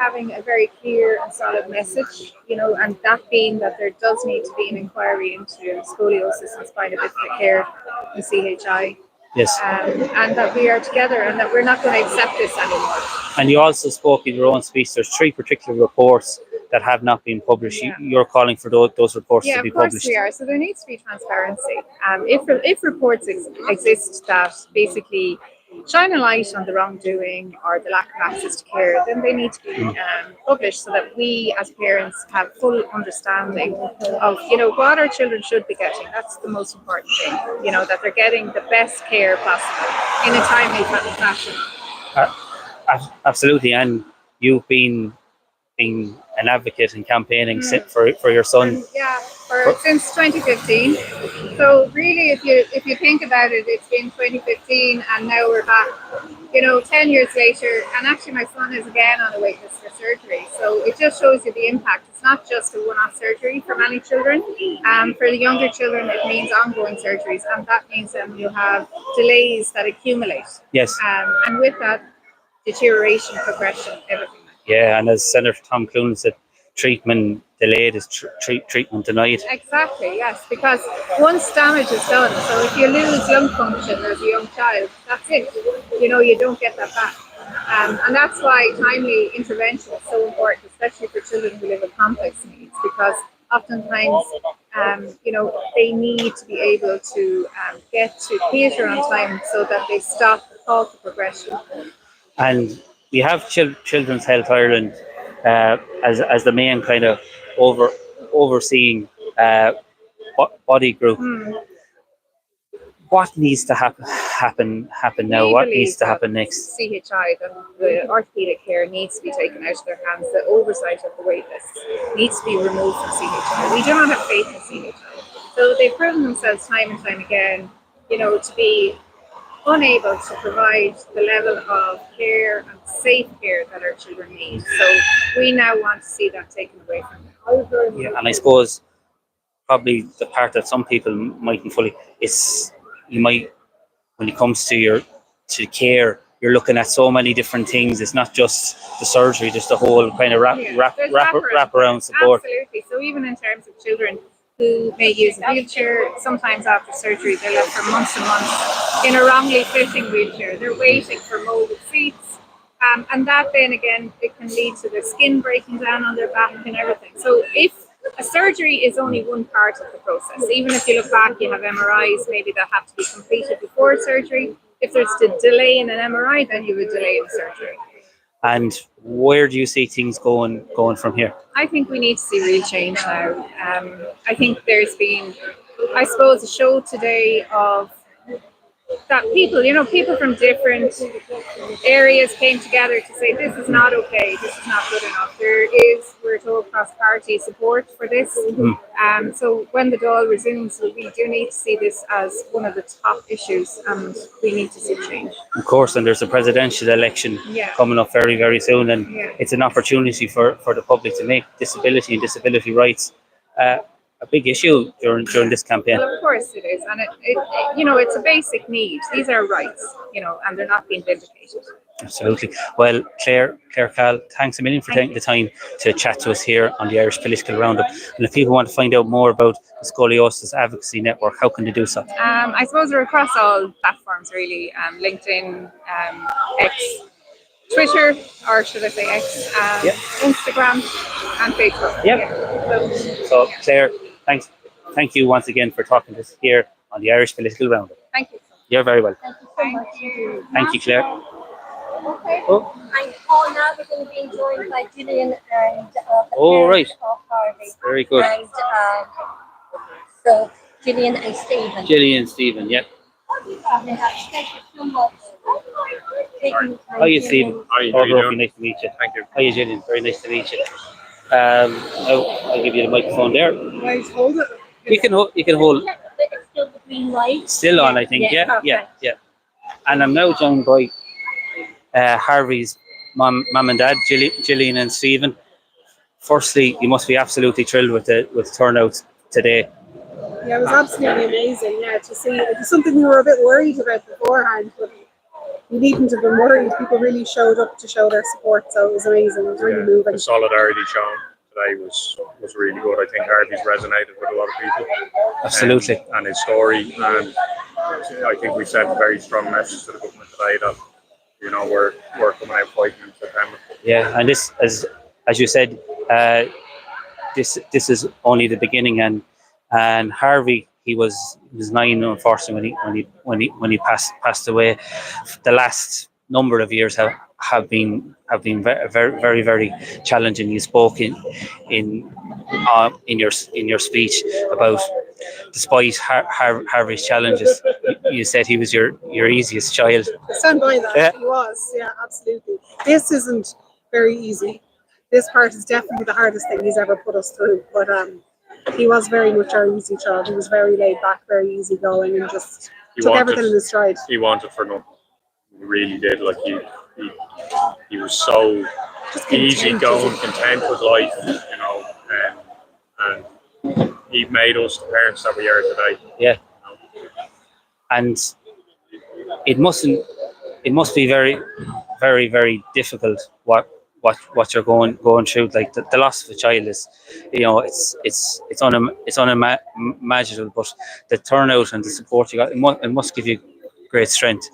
Having a very clear and solid message, you know, and that being that there does need to be an inquiry into scoliosis and spinal bifida care in CHI. Yes. And that we are together and that we're not going to accept this anymore. And you also spoke in your own speech, there's 3 particular reports that have not been published. Yeah. You're calling for those reports to be published. Yeah, of course we are. So there needs to be transparency. If reports exist that basically shine a light on the wrongdoing or the lack of access to care, then they need to be published so that we as parents have full understanding of, you know, what our children should be getting. That's the most important thing, you know, that they're getting the best care possible in a timely fashion. Absolutely, and you've been an advocate and campaigning for your son. Since 2015. So really, if you think about it, it's been 2015, and now we're back, you know, 10 years later, and actually my son is again on a wait list for surgery. So it just shows you the impact. It's not just a one-off surgery for many children. For the younger children, it means ongoing surgeries, and that means you have delays that accumulate. Yes. And with that, deterioration, progression, everything. Yeah, and as Senator Tom Clooney said, treatment delayed is treatment denied. Exactly, yes, because once damage is done, so if you lose lung function as a young child, that's it. You know, you don't get that back. And that's why timely intervention is so important, especially for children who live with complex needs, because oftentimes, you know, they need to be able to get to theatre on time so that they stop the call to progression. And we have Children's Health Ireland as the main kind of overseeing body group. What needs to happen now? What needs to happen next? CHI, the orthopaedic care needs to be taken out of their hands. The oversight of the wait list needs to be removed from CHI. We do not have faith in CHI. So they've proven themselves time and time again, you know, to be unable to provide the level of care and safe care that our children need. So we now want to see that taken away from them. Yeah, and I suppose probably the part that some people mightn't fully is you might, when it comes to care, you're looking at so many different things. It's not just the surgery, just the whole kind of wrap around support. Absolutely. So even in terms of children who may use a wheelchair, sometimes after surgery they're left for months and months in a wrongly fitting wheelchair. They're waiting for molded seats, and that then again, it can lead to the skin breaking down on their back and everything. So if a surgery is only one part of the process. Even if you look back, you have MRIs maybe that have to be completed before surgery. If there's a delay in an MRI, then you would delay the surgery. And where do you see things going from here? I think we need to see real change now. I think there's been, I suppose, a show today of that people from different areas came together to say this is not okay, this is not good enough. There is, we're told, cross-party support for this. So when the Dáil resumes, we do need to see this as one of the top issues, and we need to see change. Of course, and there's a presidential election coming up very, very soon, and it's an opportunity for the public to make disability and disability rights a big issue during this campaign. Well, of course it is, and it it's a basic need. These are rights, and they're not being vindicated. Absolutely. Well, Claire Cahill, thanks a million for taking the time to chat to us here on the Irish Political Roundup. And if people want to find out more about the Scoliosis Advocacy Network, how can they do so? I suppose we're across all platforms, really. LinkedIn, X, Twitter, or should I say X, Instagram, and Facebook. So, Claire, thank you once again for talking to us here on the Irish Political Roundup. Thank you. You're very welcome. Thank you. Thank you, Claire. Okay. Oh. And Paul, now we're going to be joined by Gillian and the Right. parents of Harvey. Very good. And so Gillian and Stephen. Gillian and Stephen, yep. They have thank you so much. Hiya, Stephen. Hi, Paul how you Brophy, doing? nice to meet you. Thank you. Hiya, Gillian. Very nice to meet you. I'll give you the microphone there. Right, hold it. You can hold. It's still the green light. Still on, I think. Yeah. And I'm now joined by Harvey's mum and dad, Gillian and Stephen. Firstly, you must be absolutely thrilled with the turnout today. Yeah, it was absolutely amazing. Yeah, to see it was something we were a bit worried about beforehand, but we needn't have been worried. People really showed up to show their support, so it was amazing. It was really moving. The solidarity shown today was really good. I think Harvey's resonated with a lot of people. Absolutely. And his story, and I think we sent a very strong message to the government today that we're coming out fighting in September. Yeah, and this, as you said, this is only the beginning. And Harvey, he was 9, unfortunately, when he passed away. The last number of years have been very, very, very challenging. You spoke in your speech about, despite Harvey's challenges, you said he was your easiest child. I stand by that. Yeah. He was, yeah, absolutely. This isn't very easy. This part is definitely the hardest thing he's ever put us through. But he was very much our easy child. He was very laid back, very easygoing, and just took everything in his stride. He wanted for nothing. He really did. Like he was so easygoing, content with life, and he made us the parents that we are today. Yeah. And it must be very, very, very difficult what you're going through. Like the loss of a child is, it's unimaginable. But the turnout and the support you got, it must give you great strength.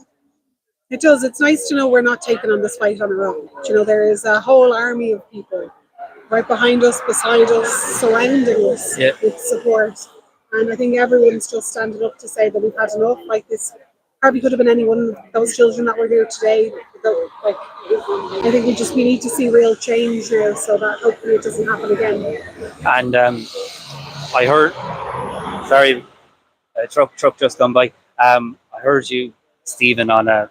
It does. It's nice to know we're not taking on this fight on our own. There is a whole army of people right behind us, beside us, surrounding us with support. And I think everyone's just standing up to say that we've had enough. Like this, Harvey could have been any one of those children that were here today. I think we need to see real change now, so that hopefully it doesn't happen again. And I heard, truck just gone by. I heard you, Stephen, on a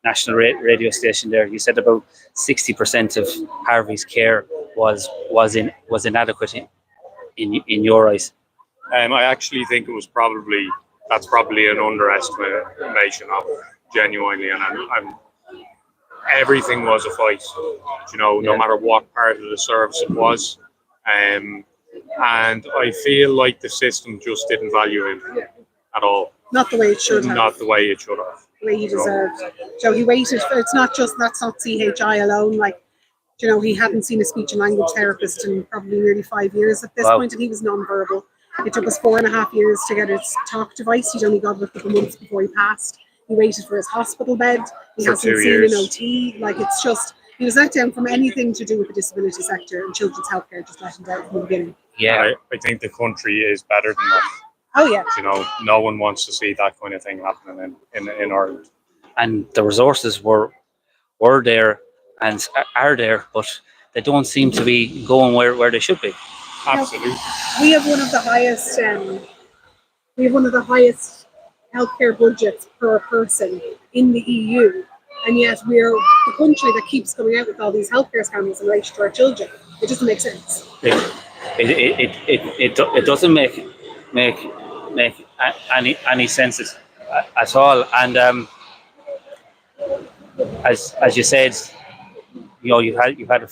national radio station there. You said about 60% of Harvey's care was inadequate in your eyes. I actually think that's probably an underestimation of it, genuinely, and I'm everything was a fight, no matter what part of the service it was, and I feel like the system just didn't value him at all. Not the way it should have. Not the way it should have. The way he deserved. So he waited for, that's not CHI alone. He hadn't seen a speech and language therapist in probably nearly 5 years at this point, and he was non-verbal. It took us 4.5 years to get his talk device. He'd only got it a couple of months before he passed. He waited for his hospital bed. He hasn't seen an OT. It's just, He was let down from anything to do with the disability sector and children's healthcare, just let him down from the beginning. Yeah, I think the country is better than that. Oh yeah. You know, no one wants to see that kind of thing happening in Ireland. and the resources were there and are there, but they don't seem to be going where they should be. Absolutely. We have one of the highest. Healthcare budgets per person in the EU, and yet we're the country that keeps coming out with all these healthcare scandals in relation to our children. It doesn't make sense. It doesn't make any sense at all. And as you said, you know, you've had a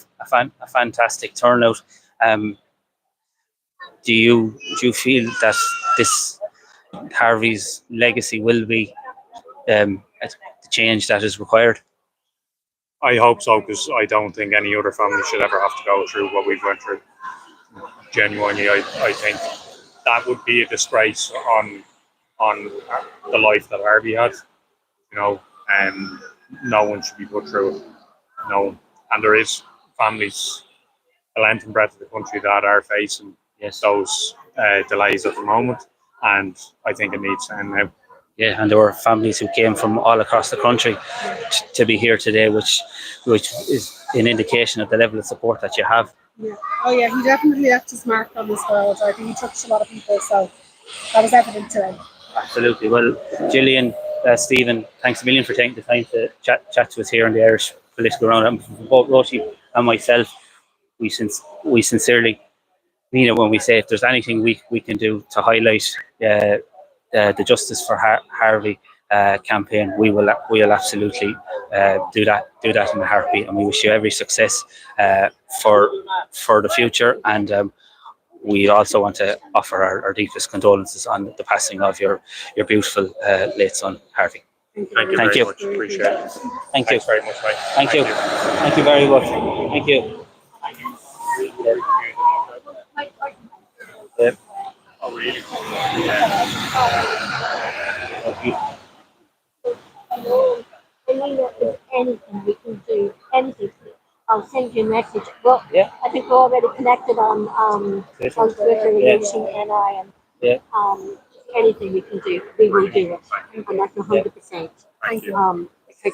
fantastic turnout. Do you feel that this Harvey's legacy will be the change that is required? I hope so, because I don't think any other family should ever have to go through what we've went through. Genuinely, I think that would be a disgrace on the life that Harvey had. You know, and no one should be put through it. No, and there is families, the length and breadth of the country, that are facing those delays at the moment, and I think it needs to end now. Yeah, and there were families who came from all across the country to be here today, which is an indication of the level of support that you have. Yeah. Oh yeah, he definitely left his mark on this world. I think he touched a lot of people, so that was evident today. Absolutely. Well, Gillian, Stephen, thanks a million for taking the time to chat to us here on the Irish Political Roundup. Both Roshi and myself, we sincerely mean it when we say if there's anything we can do to highlight the Justice for Harvey campaign, we will absolutely do that in a heartbeat, and we wish you every success for the future. And we also want to offer our deepest condolences on the passing of your beautiful late son, Harvey. Thank you very much. Appreciate it. Thank you Thanks very much, mate. Thank you. Thank you very much. Thank you. Yeah. Oh, really? Anything we can do, anything. I'll send you a message. Well, yeah. I think we're already connected on Twitter regarding NI, and anything we can do, we will do it, and that's 100%. Thank you. It has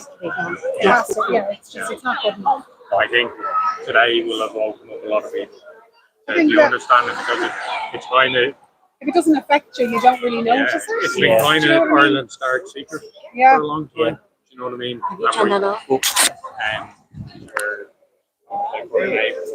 to be done. It's not good enough. I think today will have woken up a lot of people. I think Do you understand it? Because it's kind of... If it doesn't affect you, you don't really notice it. It's been kind of Ireland's dark secret for a long time. Do you know what I mean? Have you turned that off? And we're like, we're neighbours.